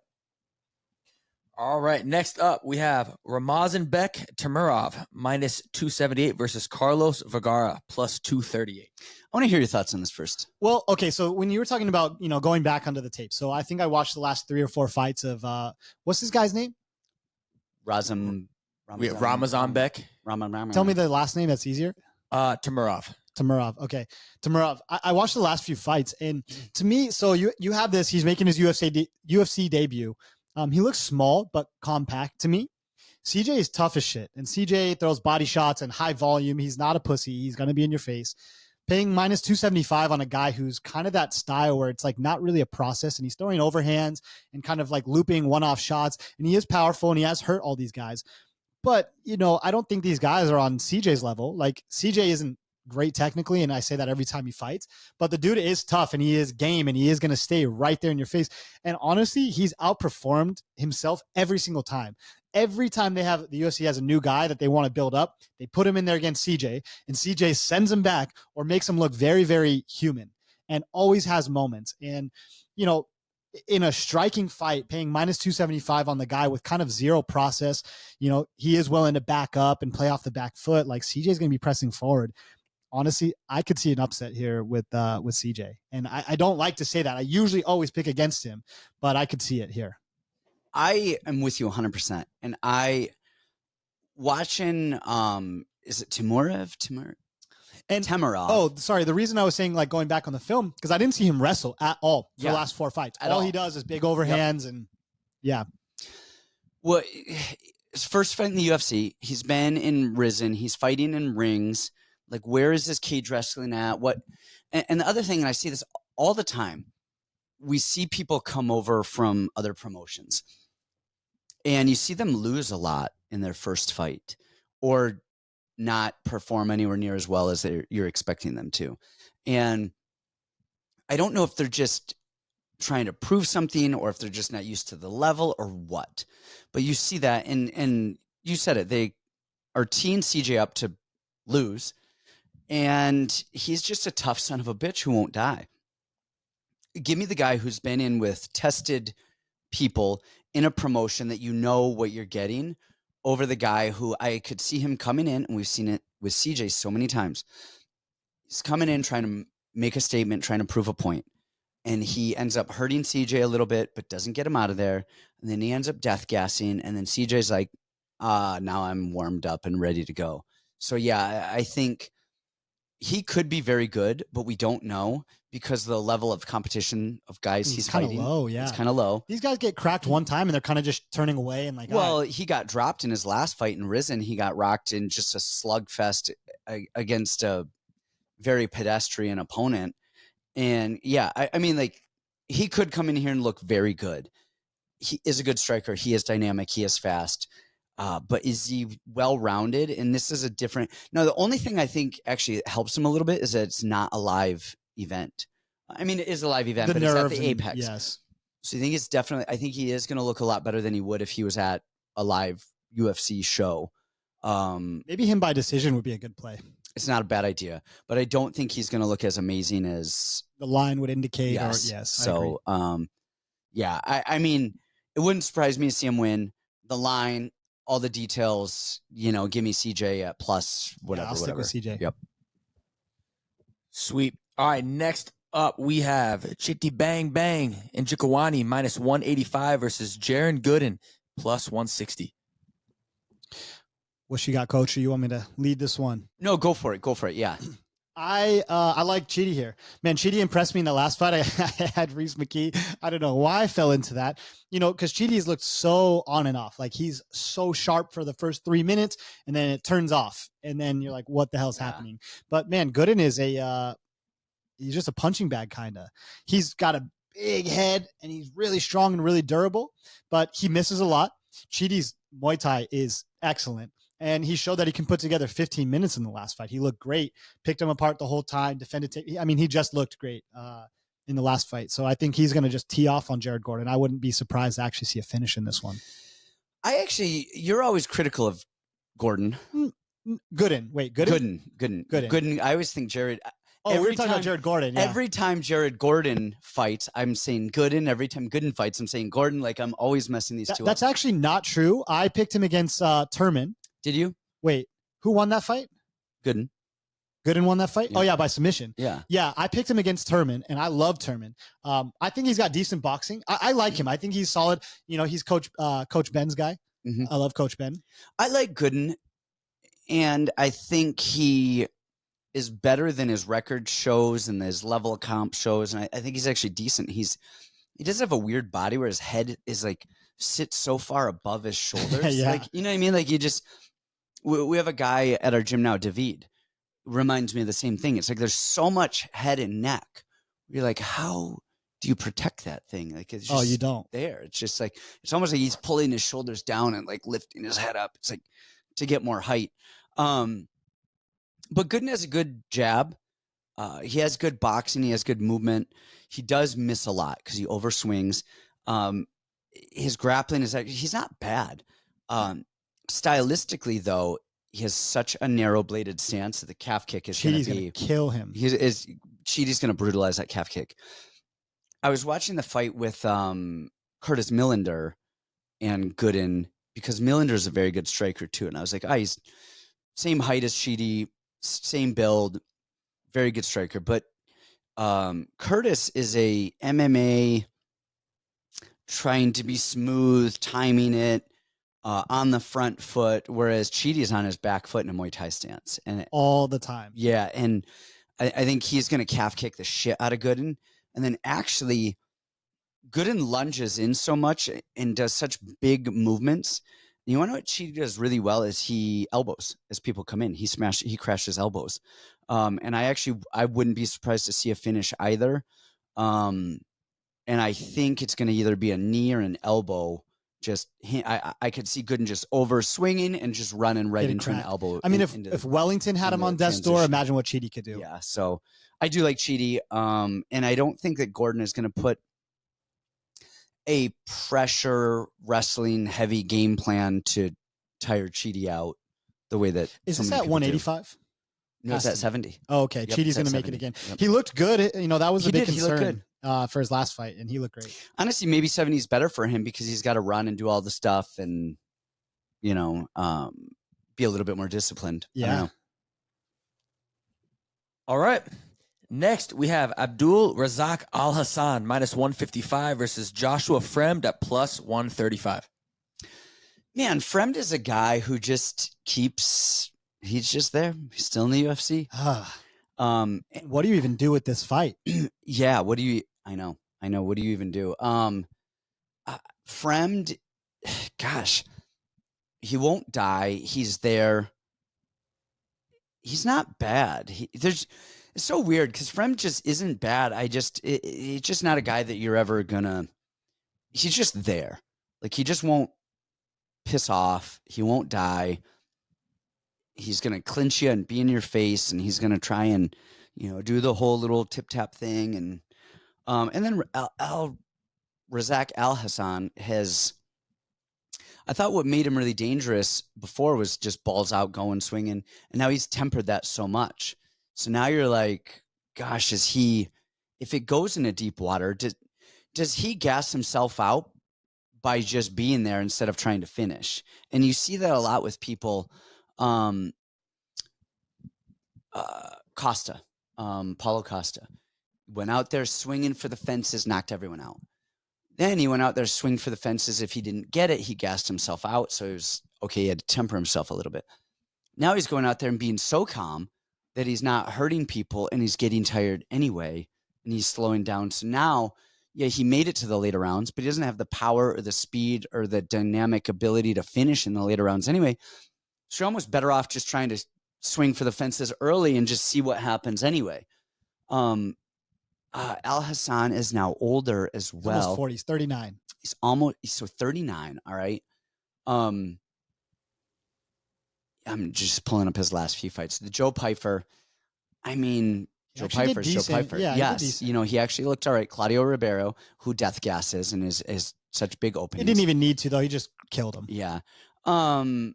All right, next up, we have Ramazanbek Timurov, minus 278 versus Carlos Vergara, plus 238. I want to hear your thoughts on this first. Well, okay, so when you were talking about, going back onto the tape, so I think I watched the last 3 or 4 fights of, what's this guy's name? Ramazanbek. Tell me the last name, that's easier. Timurov. Okay. Timurov. I watched the last few fights, and to me, so you have this, he's making his UFC debut. He looks small, but compact to me. CJ is tough as shit, and CJ throws body shots and high volume. He's not a pussy. He's going to be in your face. Paying minus 275 on a guy who's kind of that style where it's like not really a process, and he's throwing overhands and kind of like looping one-off shots, and he is powerful and he has hurt all these guys. But, I don't think these guys are on CJ's level. Like, CJ isn't great technically, and I say that every time he fights, but the dude is tough and he is game and he is going to stay right there in your face. And honestly, he's outperformed himself every single time. Every time the UFC has a new guy that they want to build up, they put him in there against CJ, and CJ sends him back or makes him look very, very human, and always has moments. And, in a striking fight, paying minus 275 on the guy with kind of zero process, he is willing to back up and play off the back foot. Like, CJ's going to be pressing forward. Honestly, I could see an upset here with CJ. And I don't like to say that. I usually always pick against him, but I could see it here. I am with you 100%. And watching, is it Timurov? And Timurov. Oh, sorry. The reason I was saying, like, going back on the film, because I didn't see him wrestle at all for the last 4 fights. All he does is big overhands and yeah. Well, his first fight in the UFC, he's been in Risen. He's fighting in rings. Like, where is this cage wrestling at? And the other thing, and I see this all the time, we see people come over from other promotions, and you see them lose a lot in their first fight, or not perform anywhere near as well as you're expecting them to. And I don't know if they're just trying to prove something, or if they're just not used to the level, or what. But you see that, and you said it, they are teeing CJ up to lose. And he's just a tough son of a bitch who won't die. Give me the guy who's been in with tested people in a promotion that you know what you're getting, over the guy who I could see him coming in, and we've seen it with CJ so many times. He's coming in trying to make a statement, trying to prove a point. And he ends up hurting CJ a little bit, but doesn't get him out of there. And then he ends up death gassing. And then CJ's like, now I'm warmed up and ready to go. So yeah, I think he could be very good, but we don't know because the level of competition of guys he's kind of fighting. low. Yeah, it's kind of low. These guys get cracked one time and they're kind of just turning away and like. Well, he got dropped in his last fight in Risen. He got rocked in just a slugfest against a very pedestrian opponent. And yeah, I mean, like he could come in here and look very good. He is a good striker. He is dynamic. He is fast. But is he well-rounded? And this is a different. No, the only thing I think actually helps him a little bit is that it's not a live event. I mean, it is a live event, but it's at the Apex. Yes. So I think it's definitely. I think he is going to look a lot better than he would if he was at a live UFC show. Maybe him by decision would be a good play. It's not a bad idea, but I don't think he's going to look as amazing as the line would indicate. Yes. Or, yes. So, yeah, I mean, it wouldn't surprise me to see him win. The line, all the details, give me CJ at plus whatever. I'll stick with CJ. Yep. Sweet. All right, next up we have Chidi Bang Bang and Njokuani minus 185 versus Jaron Gooden plus 160. What you got, Coach? Or you want me to lead this one? No, go for it. Go for it. Yeah. I like Chidi here. Man, Chidi impressed me in the last fight. I had Reese McKee. I don't know why I fell into that. Because Chidi's looked so on and off. Like he's so sharp for the first 3 minutes and then it turns off. And then you're like, what the hell's happening? But man, Gooden is he's just a punching bag kind of. He's got a big head and he's really strong and really durable, but he misses a lot. Chidi's Muay Thai is excellent. And he showed that he can put together 15 minutes in the last fight. He looked great, picked him apart the whole time, defended. He just looked great in the last fight. So I think he's going to just tee off on Jared Gordon. I wouldn't be surprised to actually see a finish in this one. You're always critical of Gordon. Gooden. Wait, Gooden. I always think Jared. Oh, we're talking about Jared Gordon. Yeah. Every time Jared Gordon fights, I'm saying Gooden. Every time Gooden fights, I'm saying Gordon. Like I'm always messing these two up. That's actually not true. I picked him against Turman. Did you? Wait, who won that fight? Gooden. Gooden won that fight? Yeah. Oh, yeah, by submission. Yeah. Yeah, I picked him against Turman, and I love Turman. I think he's got decent boxing. I like him. I think he's solid. He's Coach Ben's guy. Mm-hmm. I love Coach Ben. I like Gooden, and I think he is better than his record shows and his level of comp shows, and I think he's actually decent. He does have a weird body where his head is like sits so far above his shoulders. Yeah. Like, you know what I mean? Like we have a guy at our gym now, David, reminds me of the same thing. It's like there's so much head and neck. You're like, how do you protect that thing? Like it's just you don't. There. It's just like it's almost like he's pulling his shoulders down and like lifting his head up. It's like to get more height. But Gooden has a good jab. He has good boxing. He has good movement. He does miss a lot because he overswings. His grappling he's not bad. Stylistically, though, he has such a narrow-bladed stance that the calf kick is going to kill him. Chidi's going to brutalize that calf kick. I was watching the fight with Curtis Millender and Gooden because Millender is a very good striker too, and I was like, he's same height as Chidi, same build, very good striker. But Curtis is a MMA trying to be smooth, timing it. On the front foot, whereas Chidi is on his back foot in a Muay Thai stance. And all the time. Yeah, and I think he's going to calf kick the shit out of Gooden. And then actually, Gooden lunges in so much and does such big movements. And you want to know what Chidi does really well is he elbows as people come in. He crashes elbows. And I wouldn't be surprised to see a finish either. And I think it's going to either be a knee or an elbow. I could see Gooden just over swinging and just running right into an elbow. I mean, if Wellington had him on death's door, imagine what Chidi could do. Yeah, so I do like Chidi, and I don't think that Gordon is going to put a pressure wrestling heavy game plan to tire Chidi out the way that is this at 185? No, it's at 70. Oh, okay. Yep, Chidi's going to make it again. Yep. He looked good. That was a big concern. He looked good. For his last fight, and he looked great. Honestly, maybe 70 is better for him because he's got to run and do all the stuff and, be a little bit more disciplined. Yeah. All right. Next, we have Abdul Razak Alhassan minus 155 versus Joshua Fremd at plus 135. Man, Fremd is a guy who just he's just there. He's still in the UFC. What do you even do with this fight? Yeah, I know. What do you even do? Fremd, gosh, he won't die. He's there. He's not bad. It's so weird because Fremd just isn't bad. He's just not a guy that you're ever gonna. He's just there. Like, he just won't piss off. He won't die. He's gonna clinch you and be in your face, and he's gonna try and, do the whole little tip tap thing, and then Razak Alhassan has. I thought what made him really dangerous before was just balls out, going, swinging, and now he's tempered that so much. So now you're like, gosh, if it goes into deep water, does he gas himself out by just being there instead of trying to finish? And you see that a lot with people. Costa, Paulo Costa, went out there swinging for the fences, knocked everyone out. Then he went out there, swing for the fences. If he didn't get it, he gassed himself out. So it was okay. He had to temper himself a little bit. Now he's going out there and being so calm that he's not hurting people, and he's getting tired anyway, and he's slowing down. So now, yeah, he made it to the later rounds, but he doesn't have the power or the speed or the dynamic ability to finish in the later rounds anyway. So you're almost better off just trying to swing for the fences early and just see what happens anyway. Alhassan is now older as well. Almost 40. He's 39. He's so 39. All right. I'm just pulling up his last few fights. The Joe Pyfer. I mean, Joe Pyfer's Joe Pyfer. Yeah, yes. He actually looked all right. Claudio Ribeiro, who death gasses and is such big openings. He didn't even need to, though. He just killed him. Yeah. What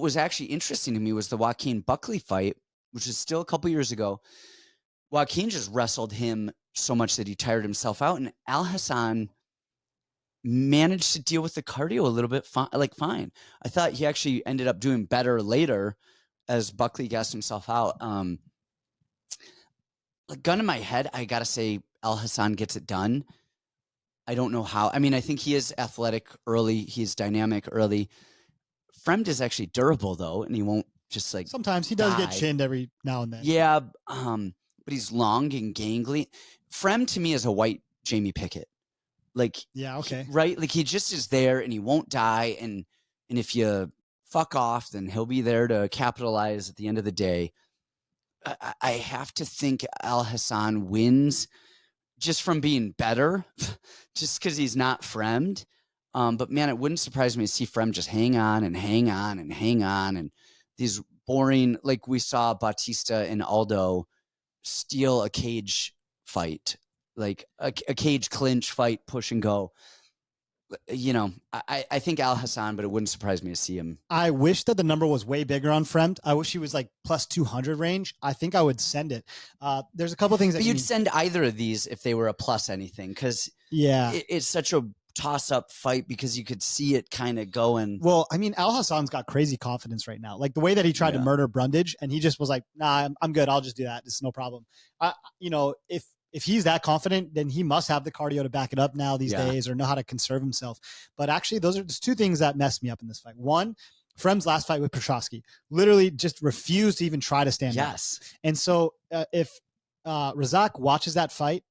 was actually interesting to me was the Joaquin Buckley fight, which is still a couple years ago. Joaquin just wrestled him so much that he tired himself out, and Alhassan managed to deal with the cardio a little bit fine. I thought he actually ended up doing better later as Buckley gassed himself out. Gun in my head, I gotta say Alhassan gets it done. I don't know how. I mean, I think he is athletic early. He's dynamic early. Fremd is actually durable, though, and he won't just sometimes he does die. get chinned every now and then. Yeah, but he's long and gangly. Fremd to me is a white Jamie Pickett. Yeah, okay. Right? Like, he just is there and he won't die. And if you fuck off, then he'll be there to capitalize at the end of the day. I have to think Alhassan wins just from being better, just because he's not Fremd. But man, it wouldn't surprise me to see Fremd just hang on and hang on and hang on. And these boring, like we saw Bautista and Aldo steal a cage fight, like a cage clinch fight, push and go. I think Alhassan, but it wouldn't surprise me to see him. I wish that the number was way bigger on Fremd. I wish he was like plus 200 range. I think I would send it. There's a couple things that you'd send either of these if they were a plus anything, because it's such a toss-up fight because you could see it kind of going. Well, I mean, Alhassan's got crazy confidence right now. Like the way that he tried to murder Brundage, and he just was like, nah, I'm good. I'll just do that. It's no problem. If he's that confident, then he must have the cardio to back it up now these days, or know how to conserve himself. But actually, those are just two things that messed me up in this fight. One, Fremd's last fight with Prochazka literally just refused to even try to stand up. And so if Razak watches that fight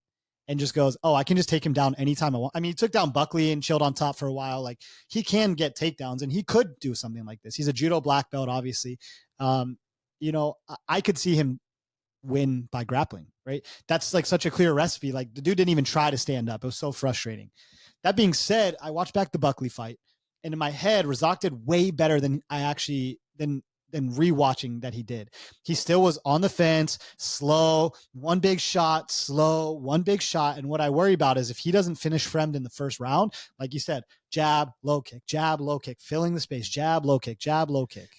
and just goes, oh, I can just take him down anytime I want. I mean, he took down Buckley and chilled on top for a while. Like, he can get takedowns, and he could do something like this. He's a judo black belt, obviously. I could see him win by grappling, right? That's like such a clear recipe. Like, the dude didn't even try to stand up. It was so frustrating. That being said, I watched back the Buckley fight, and in my head, Razak did way better than rewatching that he did. He still was on the fence, slow, one big shot, and what I worry about is if he doesn't finish Fremd in the first round, like you said, jab, low kick, filling the space, jab, low kick.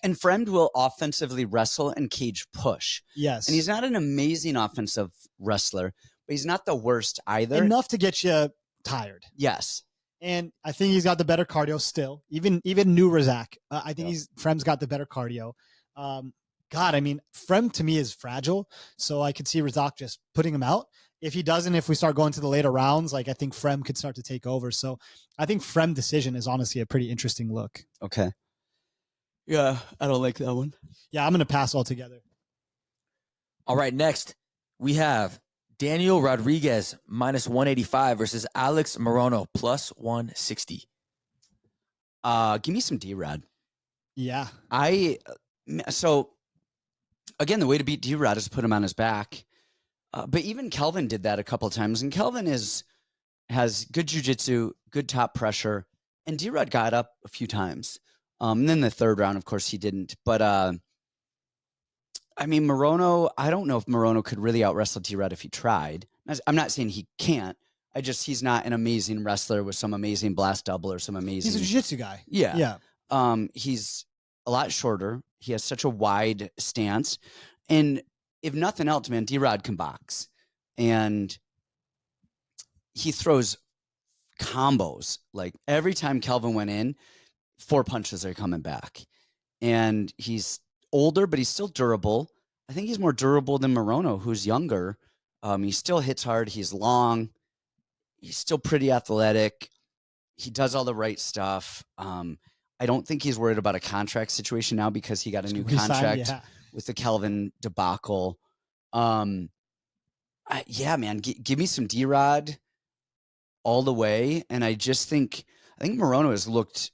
And Fremd will offensively wrestle and cage push. Yes. And he's not an amazing offensive wrestler, but he's not the worst either. Enough to get you tired. Yes. And I think he's got the better cardio still. Even new Razak. I think Fremd's got the better cardio. Fremd to me is fragile, so I could see Razak just putting him out. If he doesn't, if we start going to the later rounds, like I think Fremd could start to take over. So I think Fremd decision is honestly a pretty interesting look. Okay. Yeah, I don't like that one. Yeah, I'm going to pass altogether. All right, next we have Daniel Rodriguez minus 185 versus Alex Morono plus 160. Give me some D-Rod. Yeah. So again, the way to beat D-Rod is to put him on his back. But even Kelvin did that a couple of times, and Kelvin has good jiu-jitsu, good top pressure, and D-Rod got up a few times. And then the third round, of course, he didn't. But I mean, Morono, I don't know if Morono could really out-wrestle D-Rod if he tried. I'm not saying he can't. He's not an amazing wrestler with some amazing blast double or some amazing. He's a jiu-jitsu guy. Yeah. Yeah. He's a lot shorter. He has such a wide stance. And if nothing else, man, D-Rod can box. And he throws combos. Like every time Kelvin went in, 4 punches are coming back. And he's older, but he's still durable. I think he's more durable than Morono, who's younger. He still hits hard. He's long. He's still pretty athletic. He does all the right stuff. I don't think he's worried about a contract situation now because he got a new contract with the Kelvin debacle. Yeah, man, give me some D-Rod all the way. And I think Morono has looked.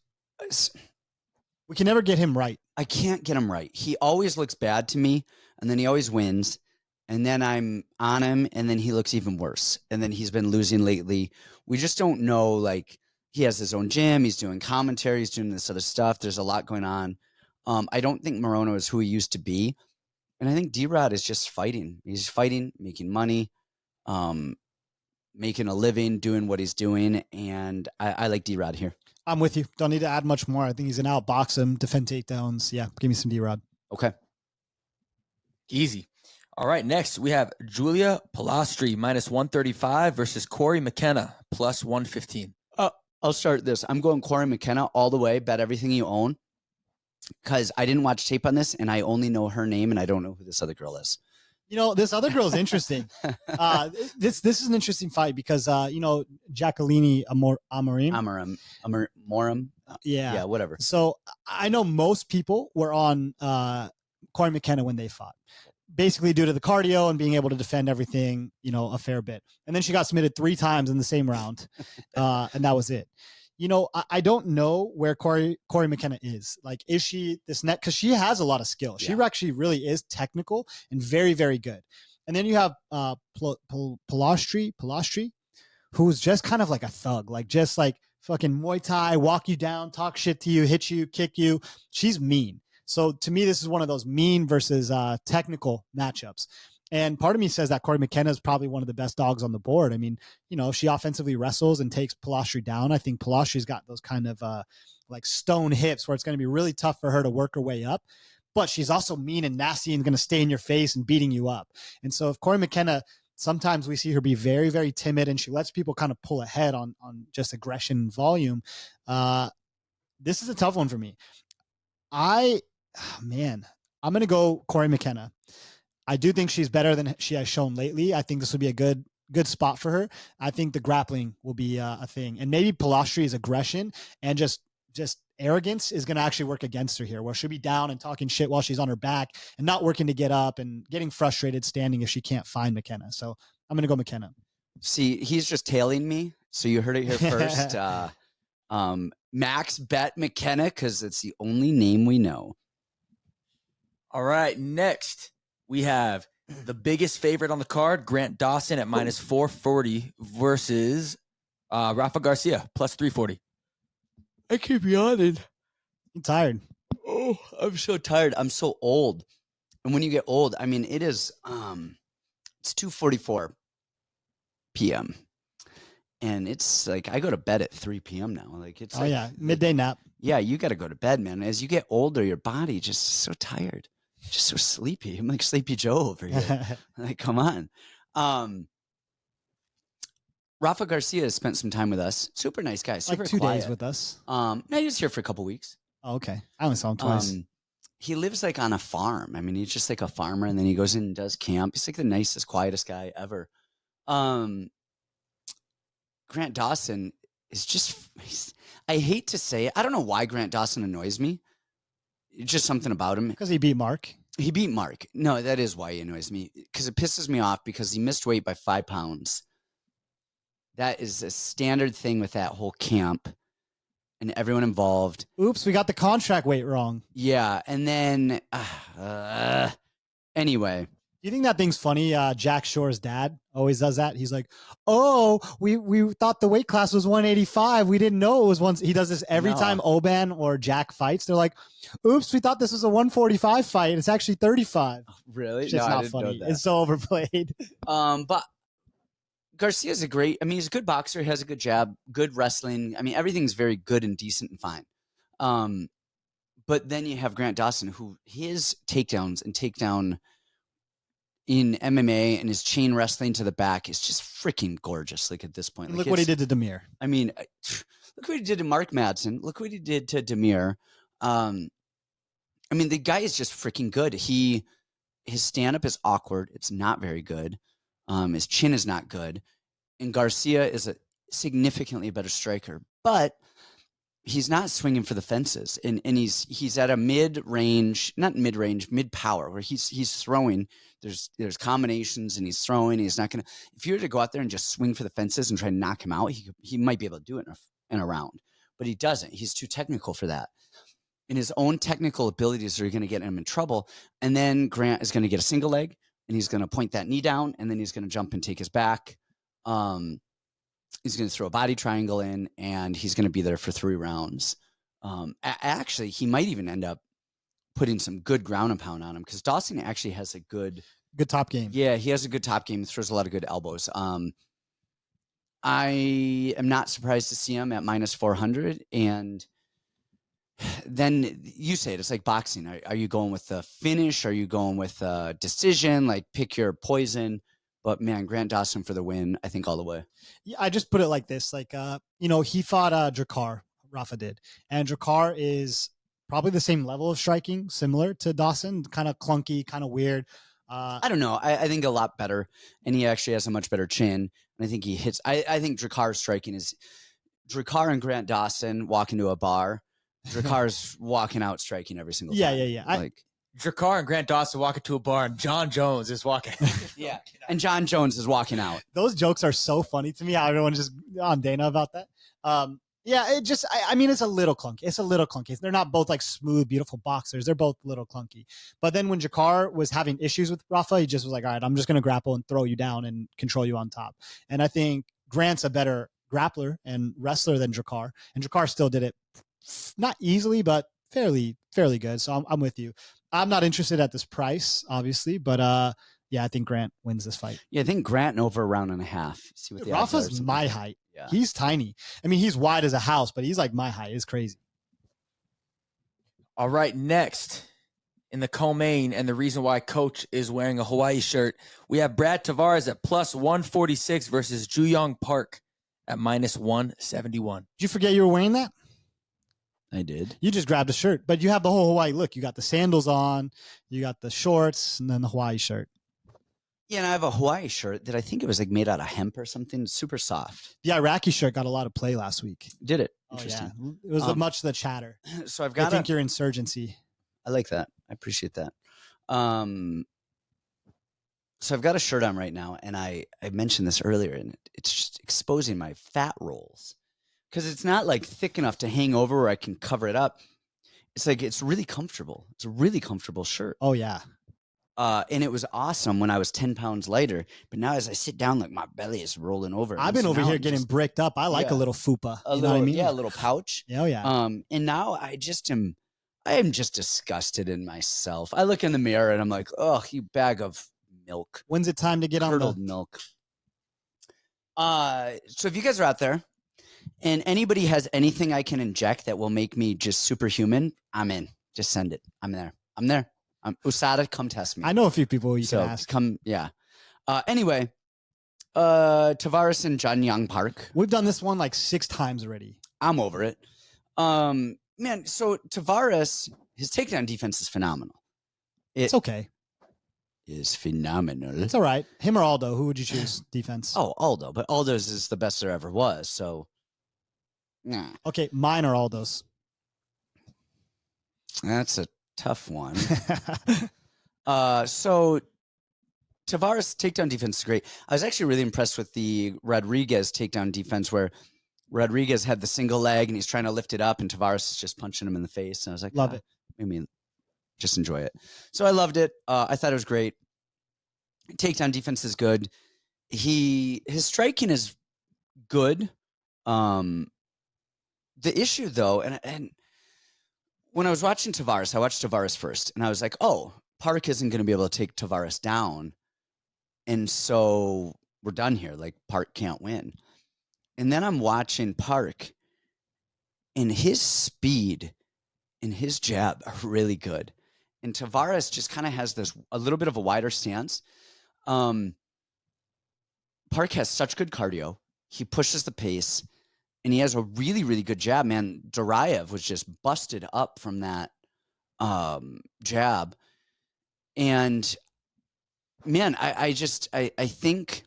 We can never get him right. I can't get him right. He always looks bad to me, and then he always wins. And then I'm on him, and then he looks even worse. And then he's been losing lately. We just don't know. Like, he has his own gym. He's doing commentary. He's doing this other stuff. There's a lot going on. I don't think Morono is who he used to be. And I think D-Rod is just fighting. He's fighting, making money, making a living, doing what he's doing. And I like D-Rod here. I'm with you. Don't need to add much more. I think he's going to outbox him, defend takedowns. Yeah, give me some D-Rod. Okay. Easy. All right, next we have Julia Polastri minus 135 versus Cory McKenna plus 115. I'll start this. I'm going Cory McKenna all the way. Bet everything you own. Because I didn't watch tape on this, and I only know her name, and I don't know who this other girl is. You know, this other girl is interesting. This is an interesting fight because, Jacqueline Amorim. Yeah, whatever. So I know most people were on Cory McKenna when they fought, basically due to the cardio and being able to defend everything, a fair bit. And then she got submitted 3 times in the same round, and that was it. I don't know where Cory McKenna is. Like, is she this net? Because she has a lot of skill. She actually really is technical and very, very good. And then you have Polastri, who's just kind of like a thug, like just like fucking Muay Thai, walk you down, talk shit to you, hit you, kick you. She's mean. So to me, this is one of those mean versus technical matchups. And part of me says that Cory McKenna is probably one of the best dogs on the board. I mean, if she offensively wrestles and takes Polastri down, I think Polastri's got those kind of like stone hips where it's going to be really tough for her to work her way up. But she's also mean and nasty and going to stay in your face and beating you up. And so if Cory McKenna, sometimes we see her be very, very timid and she lets people kind of pull ahead on just aggression and volume. This is a tough one for me. I'm going to go Cory McKenna. I do think she's better than she has shown lately. I think this would be a good spot for her. I think the grappling will be a thing. And maybe Polastri's aggression and just arrogance is going to actually work against her here, where she'll be down and talking shit while she's on her back and not working to get up and getting frustrated standing if she can't find McKenna. So I'm going to go McKenna. See, he's just tailing me. So you heard it here first. Max bet McKenna because it's the only name we know. All right, next. We have the biggest favorite on the card, Grant Dawson at minus 440 versus Rafa Garcia plus 340. I keep yawning. I'm tired. Oh, I'm so tired. I'm so old. And when you get old, I mean, it is, it's 2:44 p.m. And it's like, I go to bed at 3 p.m. now. Like it's midday nap. Yeah, you got to go to bed, man. As you get older, your body just so tired. Just so sleepy. I'm like Sleepy Joe over here. Like, come on. Rafa Garcia has spent some time with us. Super nice guy. Super like 2 quiet. days with us. No, he was here for a couple weeks. Oh, okay. I only saw him twice. He lives like on a farm. I mean, he's just like a farmer, and then he goes in and does camp. He's like the nicest, quietest guy ever. Grant Dawson is just, I hate to say it. I don't know why Grant Dawson annoys me. It's just something about him. Because he beat Mark. He beat Mark. No, that is why he annoys me. Because it pisses me off because he missed weight by 5 pounds. That is a standard thing with that whole camp and everyone involved. Oops, we got the contract weight wrong. Yeah, and then anyway. Do you think that thing's funny? Jack Shore's dad always does that. He's like, "Oh, we thought the weight class was 185. We didn't know it was one." He does this every time Oban or Jack fights. They're like, "Oops, we thought this was a 145 fight. It's actually 35." Really? It's just not funny. It's so overplayed. But Garcia's he's a good boxer. He has a good jab, good wrestling. I mean, everything's very good and decent and fine. But then you have Grant Dawson, who his takedowns and takedown in MMA and his chain wrestling to the back is just freaking gorgeous. Like at this point, Look what he did to Demir. I mean, look what he did to Mark Madsen. Look what he did to Demir. I mean, the guy is just freaking good. His stand-up is awkward. It's not very good. His chin is not good. And Garcia is a significantly better striker, but he's not swinging for the fences. And he's at a mid-range, not mid-range, mid-power, where he's throwing. There's combinations and he's throwing. He's not going to, if you were to go out there and just swing for the fences and try to knock him out, he might be able to do it in a round, but he doesn't. He's too technical for that. And his own technical abilities are going to get him in trouble. And then Grant is going to get a single leg and he's going to point that knee down and then he's going to jump and take his back. He's going to throw a body triangle in and he's going to be there for 3 rounds. Actually, he might even end up putting some good ground and pound on him because Dawson actually has a good top game. Yeah, he has a good top game. He throws a lot of good elbows. I am not surprised to see him at minus 400. And then you say it, it's like boxing. Are you going with the finish? Are you going with a decision? Like pick your poison. But man, Grant Dawson for the win, I think all the way. Yeah, I just put it like this. Like, he fought Drakar, Rafa did. And Drakar is probably the same level of striking, similar to Dawson, kind of clunky, kind of weird. I don't know. I think a lot better. And he actually has a much better chin. And I think he hits. I think Drakar's striking is Drakar and Grant Dawson walk into a bar. Drakar's walking out striking every single time. Yeah. Drakar and Grant Dawson walk into a bar and John Jones is walking. Yeah. And John Jones is walking out. Those jokes are so funny to me. How everyone's just on Dana about that. Yeah, it just, I mean, it's a little clunky. It's a little clunky. They're not both like smooth, beautiful boxers. They're both a little clunky. But then when Drakar was having issues with Rafa, he just was like, all right, I'm just going to grapple and throw you down and control you on top. And I think Grant's a better grappler and wrestler than Drakar. And Drakar still did it not easily, but fairly good. So I'm with you. I'm not interested at this price, obviously, but yeah, I think Grant wins this fight. Yeah, I think Grant in over a round and a half. See what the Rafa's my height. Yeah. He's tiny. I mean, he's wide as a house, but he's like my height. It's crazy. All right, next in the co-main, and the reason why Coach is wearing a Hawaii shirt, we have Brad Tavares at plus 146 versus Jun-yong Park at minus 171. Did you forget you were wearing that? I did. You just grabbed a shirt, but you have the whole Hawaii look. You got the sandals on, you got the shorts, and then the Hawaii shirt. Yeah, and I have a Hawaii shirt that I think it was like made out of hemp or something, super soft. The Iraqi shirt got a lot of play last week. Did it? Oh, Interesting. yeah. It was much the chatter. So I've got. I think your insurgency. I like that. I appreciate that. So I've got a shirt on right now, and I mentioned this earlier, and it's just exposing my fat rolls. Because it's not like thick enough to hang over where I can cover it up. It's like, it's really comfortable. It's a really comfortable shirt. Oh, yeah. And it was awesome when I was 10 pounds lighter. But now as I sit down, like my belly is rolling over. I've been over here getting bricked up. I like a little fupa. You know what I mean? Yeah, a little pouch. Oh, yeah. And now I am just disgusted in myself. I look in the mirror and I'm like, oh, you bag of milk. When's it time to get on curdled milk? So if you guys are out there, and anybody has anything I can inject that will make me just superhuman, I'm in. Just send it. I'm there. USADA, come test me. I know a few people you can ask. Come, yeah. Anyway, Tavares and Jun-yong Park. We've done this one like 6 times already. I'm over it. Man, so Tavares, his takedown defense is phenomenal. It's okay. is phenomenal. It's all right. Him or Aldo? Who would you choose defense? Oh, Aldo, but Aldo's is the best there ever was. So, nah, Okay, mine or Aldo's? that's a tough one. So Tavares' takedown defense is great. I was actually really impressed with the Rodriguez takedown defense where Rodriguez had the single leg and he's trying to lift it up and Tavares is just punching him in the face. And I was like, Love it. I mean, just enjoy it. So I loved it. I thought it was great. Takedown defense is good. His striking is good. The issue though, and when I was watching Tavares, I watched Tavares first and I was like, oh, Park isn't going to be able to take Tavares down. And so we're done here. Like Park can't win. And then I'm watching Park and his speed and his jab are really good. And Tavares just kind of has a little bit of a wider stance. Park has such good cardio. He pushes the pace and he has a really, really good jab, man. Duraev was just busted up from that jab. And man, I think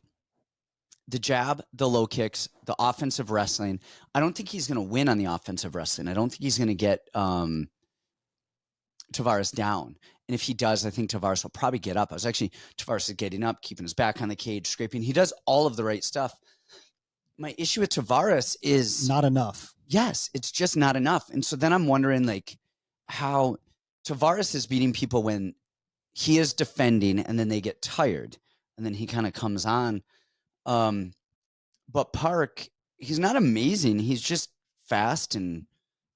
the jab, the low kicks, the offensive wrestling, I don't think he's going to win on the offensive wrestling. I don't think he's going to get Tavares down. And if he does, I think Tavares will probably get up. Tavares is getting up, keeping his back on the cage, scraping. He does all of the right stuff. My issue with Tavares is not enough. Yes, it's just not enough. And so then I'm wondering like how Tavares is beating people when he is defending and then they get tired and then he kind of comes on. But Park, he's not amazing. He's just fast and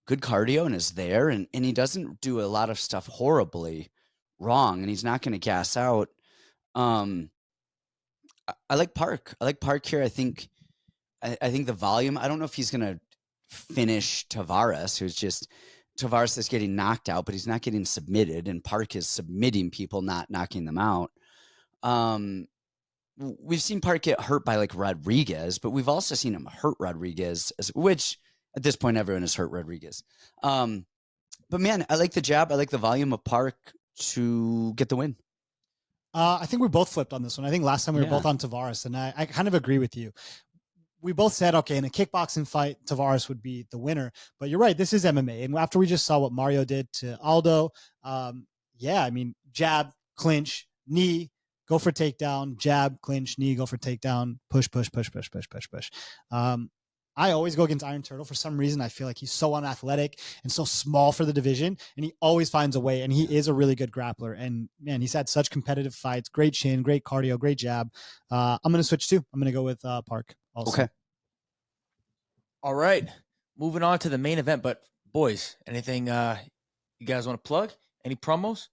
good cardio and is there. And he doesn't do a lot of stuff horribly wrong and he's not going to gas out. I like Park. I like Park here. I think the volume, I don't know if he's going to finish Tavares, Tavares is getting knocked out, but he's not getting submitted, and Park is submitting people, not knocking them out. We've seen Park get hurt by like Rodriguez, but we've also seen him hurt Rodriguez, which at this point everyone has hurt Rodriguez. But man, I like the jab. I like the volume of Park to get the win. I think we both flipped on this one. I think last time we were both on Tavares, and I kind of agree with you. We both said, okay, in a kickboxing fight, Tavares would be the winner. But you're right, this is MMA. And after we just saw what Mario did to Aldo, I mean, jab, clinch, knee, go for takedown, jab, clinch, knee, go for takedown, push, push, push, push, push, push, push. I always go against Iron Turtle. For some reason, I feel like he's so unathletic and so small for the division, and he always finds a way, and he is a really good grappler. And, man, he's had such competitive fights, great chin, great cardio, great jab. I'm going to switch too. I'm going to go with Park also. Okay. All right. Moving on to the main event. But, boys, anything you guys want to plug? Any promos?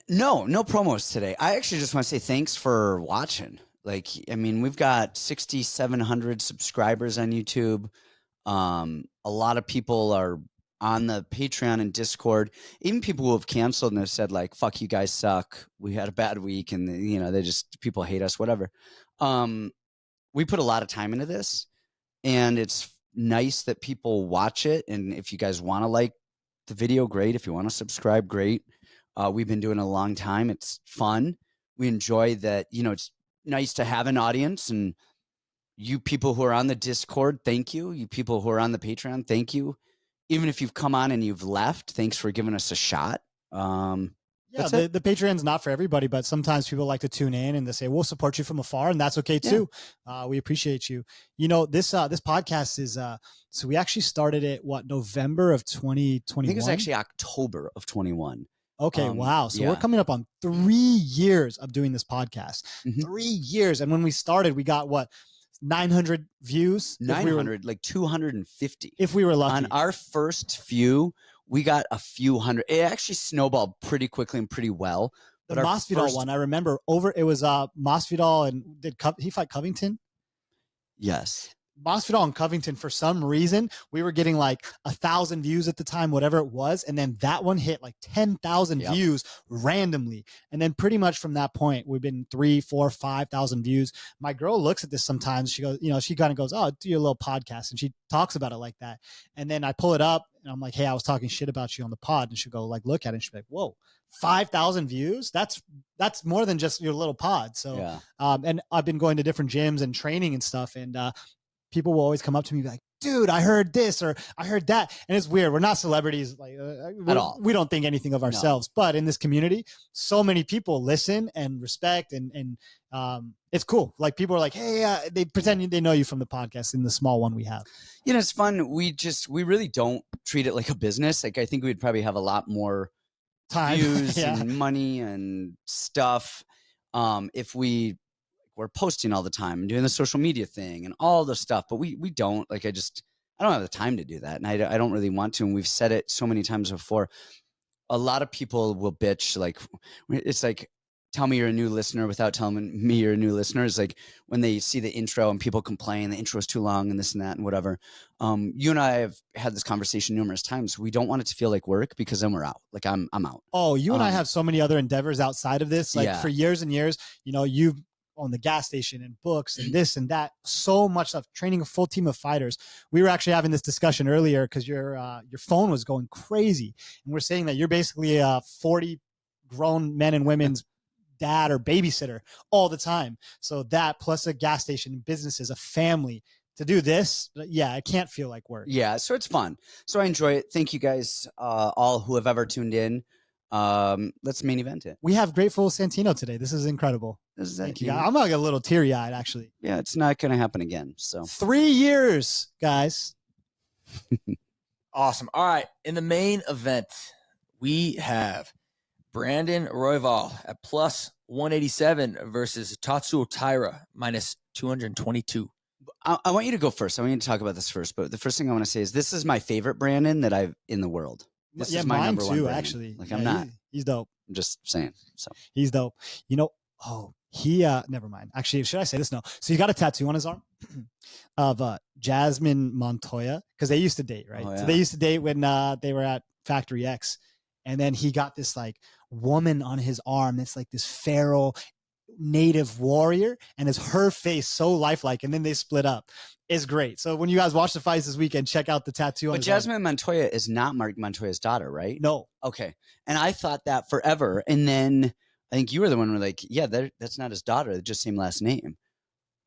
No promos today. I actually just want to say thanks for watching. Like, I mean, we've got 6,700 subscribers on YouTube. A lot of people are on the Patreon and Discord. Even people who have canceled and have said like, fuck, you guys suck. We had a bad week. And, people hate us, whatever. We put a lot of time into this, and it's nice that people watch it. And if you guys want to like the video, great. If you want to subscribe, great. We've been doing it a long time. It's fun. We enjoy that. It's nice to have an audience, and you people who are on the Discord, thank you. You people who are on the Patreon, thank you. Even if you've come on and you've left, thanks for giving us a shot. The Patreon's not for everybody, but sometimes people like to tune in and they say, we'll support you from afar. And that's okay too. We appreciate you. This podcast is, so we actually started it, November of 2021? I think it was actually October of 21. Okay. Wow. So we're coming up on 3 years of doing this podcast. 3 years. And when we started, we got 900 views? 900, like 250. If we were lucky. On our first few, we got a few hundred. It actually snowballed pretty quickly and pretty well. The Masvidal one, I remember it was Masvidal, and did he fight Covington? Yes. Masvidal and Covington, for some reason, we were getting like 1,000 views at the time, whatever it was. And then that one hit like 10,000 views randomly. And then pretty much from that point, we've been 3, 4, 5,000 views. My girl looks at this sometimes. She goes, she kind of goes, oh, do your little podcast. And she talks about it like that. And then I pull it up and I'm like, hey, I was talking shit about you on the pod. And she'll go like, look at it. And she'll be like, whoa, 5,000 views. That's more than just your little pod. So, and I've been going to different gyms and training and stuff. And, people will always come up to me and be like, dude, I heard this or I heard that. And it's weird. We're not celebrities like at all. We don't think anything of ourselves, but in this community, so many people listen and respect and it's cool. Like people are like, hey, they pretend they know you from the podcast in the small one we have. It's fun. We really don't treat it like a business. Like I think we'd probably have a lot more time, views and money and stuff if we're posting all the time and doing the social media thing and all the stuff, but we don't. Like I don't have the time to do that, and I don't really want to. And we've said it so many times before. A lot of people will bitch, like it's like, tell me you're a new listener without telling me you're a new listener. It's like when they see the intro and people complain the intro is too long and this and that and whatever. You and I have had this conversation numerous times. We don't want it to feel like work because then we're out. Like I'm out. Oh, you and I have so many other endeavors outside of this. Like for years and years, you've on the gas station and books and this and that, so much stuff, training a full team of fighters. We were actually having this discussion earlier because your phone was going crazy. And we're saying that you're basically a 40 grown men and women's dad or babysitter all the time. So that plus a gas station, businesses, a family, to do this, it can't feel like work. Yeah, so it's fun. So I enjoy it. Thank you guys all who have ever tuned in. Let's main event it. We have Grateful Santino today. This is incredible. Thank you. I'm like a little teary-eyed, actually. Yeah, it's not going to happen again. So 3 years, guys. Awesome. All right. In the main event, we have Brandon Royval at plus 187 versus Tatsuro Taira minus 222. I want you to go first. I want you to talk about this first. But the first thing I want to say is this is my favorite Brandon that I've in the world. This is my number one too, actually. Like I'm not. He's dope. I'm just saying. So he's dope. He never mind. Actually, should I say this? No. So he got a tattoo on his arm of Jasmine Montoya because they used to date, right? Oh, yeah. So they used to date when they were at Factory X, and then he got this like woman on his arm that's like this feral native warrior, and it's her face so lifelike, and then they split up. It's great. So when you guys watch the fights this weekend, check out the tattoo on his Jasmine arm. Montoya is not Mark Montoya's daughter, right? No. Okay. And I thought that forever, and then I think you were the one who were like, yeah, that's not his daughter. It's just same last name.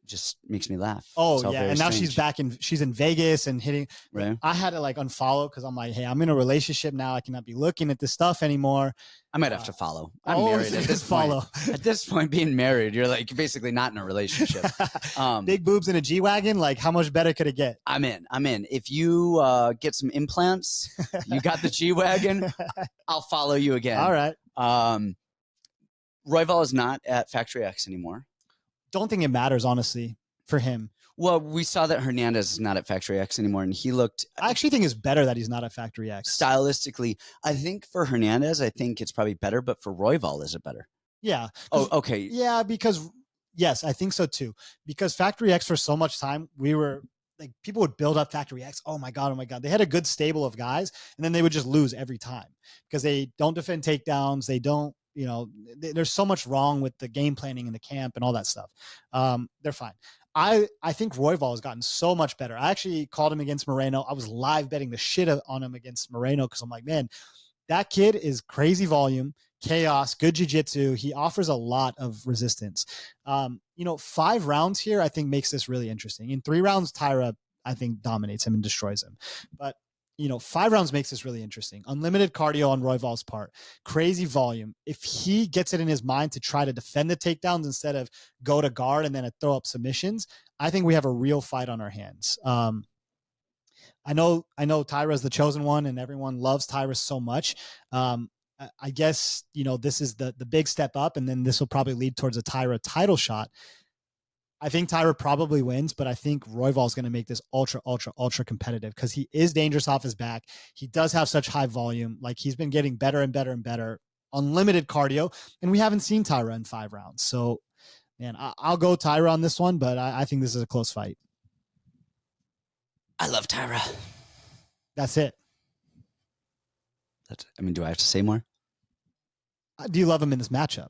It just makes me laugh. Oh, yeah. And now she's in Vegas and hitting. Right. I had to like unfollow because I'm like, hey, I'm in a relationship now. I cannot be looking at this stuff anymore. I might have to follow. I'm married at this point. At this point, being married, you're like basically not in a relationship. Big boobs in a G-Wagon. Like how much better could it get? I'm in. If you get some implants, you got the G-Wagon, I'll follow you again. All right. Royval is not at Factory X anymore. Don't think it matters, honestly, for him. Well, we saw that Hernandez is not at Factory X anymore, and he looked... I actually think it's better that he's not at Factory X. Stylistically, I think for Hernandez, I think it's probably better, but for Royval, is it better? Yeah. Oh, okay. Yeah, because... Yes, I think so, too. Because Factory X, for so much time, we were... Like, people would build up Factory X. Oh, my God. They had a good stable of guys, and then they would just lose every time. Because they don't defend takedowns. They don't... there's so much wrong with the game planning in the camp and all that stuff. They're fine. I think Royval has gotten so much better. I actually called him against Morono. I was live betting the shit on him against Morono because I'm like, man, that kid is crazy volume, chaos, good jiu-jitsu. He offers a lot of resistance. 5 rounds here, I think makes this really interesting. In 3 rounds, Taira, I think, dominates him and destroys him. But 5 rounds makes this really interesting. Unlimited cardio on Royval's part. Crazy volume. If he gets it in his mind to try to defend the takedowns instead of go to guard and then throw up submissions, I think we have a real fight on our hands. I know Taira's the chosen one and everyone loves Taira so much. I guess, this is the big step up, and then this will probably lead towards a Taira title shot. I think Taira probably wins, but I think Royval is going to make this ultra, ultra, ultra competitive because he is dangerous off his back. He does have such high volume. Like, he's been getting better and better and better. Unlimited cardio, and we haven't seen Taira in 5 rounds. So, man, I'll go Taira on this one, but I think this is a close fight. I love Taira. That's it. Do I have to say more? Do you love him in this matchup?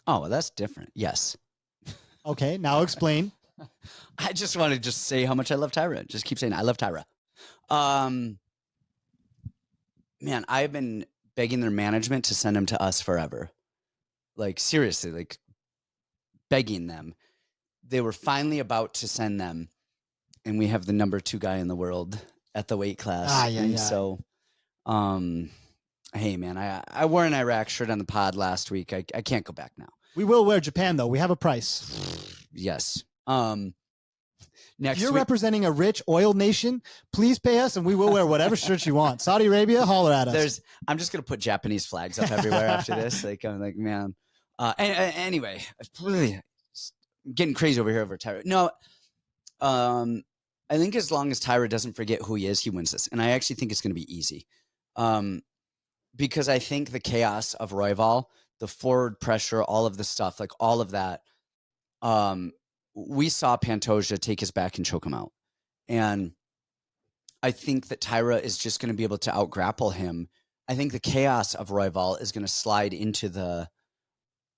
Oh, well, that's different. Yes. Okay, now explain. I just want to just say how much I love Taira. Just keep saying I love Taira. Man, I've been begging their management to send him to us forever. Like, seriously, like begging them. They were finally about to send them, and we have the number 2 guy in the world at the weight class. So, hey, man, I wore an Iraq shirt on the pod last week. I can't go back now. We will wear Japan, though. We have a price. Yes. If you're representing a rich oil nation, please pay us, and we will wear whatever shirts you want. Saudi Arabia, holler at us. I'm just gonna put Japanese flags up everywhere after this. Like, I'm like, man. Anyway, really getting crazy over here over Taira. No, I think as long as Taira doesn't forget who he is, he wins this, and I actually think it's gonna be easy. Because I think the chaos of Royval, the forward pressure, all of the stuff, like all of that. We saw Pantoja take his back and choke him out. And I think that Taira is just going to be able to out-grapple him. I think the chaos of Royval is going to slide into the,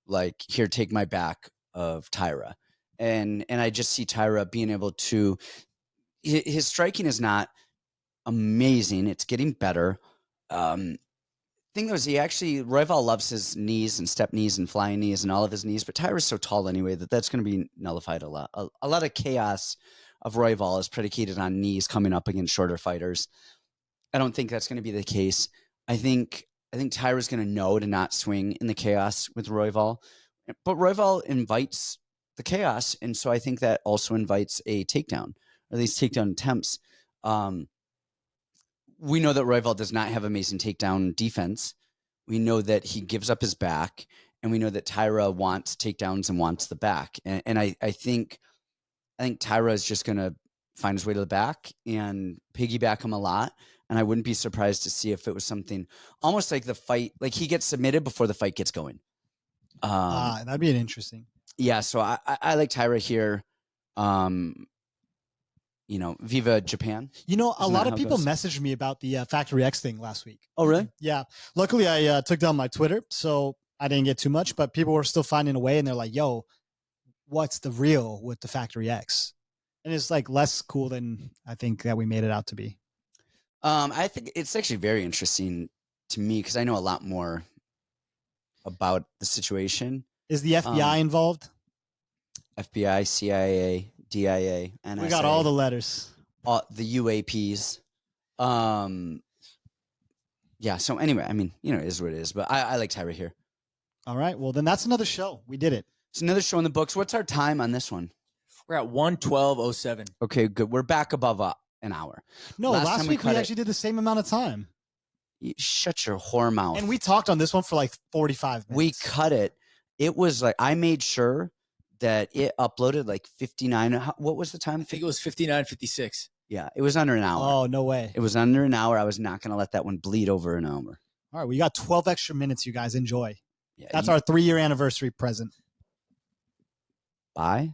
like, here, take my back of Taira. And I just see Taira being able to, his striking is not amazing. It's getting better. Thing though is Royval loves his knees and step knees and flying knees and all of his knees, but Taira's so tall anyway that's going to be nullified a lot. A lot of chaos of Royval is predicated on knees coming up against shorter fighters. I don't think that's going to be the case. I think Taira's going to know to not swing in the chaos with Royval, but Royval invites the chaos, and so I think that also invites a takedown, or at least takedown attempts. We know that Royval does not have amazing takedown defense. We know that he gives up his back, and we know that Taira wants takedowns and wants the back. And I think Taira is just going to find his way to the back and piggyback him a lot. And I wouldn't be surprised to see if it was something almost like the fight, like he gets submitted before the fight gets going. That'd be an interesting. Yeah, so I like Taira here. Viva Japan. A lot of people messaged me about the Factory X thing last week. Oh, really? Yeah. Luckily, I took down my Twitter, so I didn't get too much, but people were still finding a way, and they're like, yo, what's the real with the Factory X? And it's like less cool than I think that we made it out to be. I think it's actually very interesting to me because I know a lot more about the situation. Is the FBI involved? FBI, CIA, DIA, NSA. We got all the letters. The UAPs. Yeah, so anyway, it is what it is, but I like Taira here. All right, well, then that's another show. We did it. It's another show in the books. What's our time on this one? We're at 1:12:07. Okay, good. We're back above an hour. No, last week we actually did the same amount of time. You shut your whore mouth. And we talked on this one for like 45 minutes. We cut it. It was like, I made sure that it uploaded like 59. What was the time? I think it was 59:56. Yeah, it was under an hour. Oh, no way. It was under an hour. I was not going to let that one bleed over an hour. All right, we got 12 extra minutes, you guys. Enjoy. Yeah, That's our 3-year anniversary present. Bye.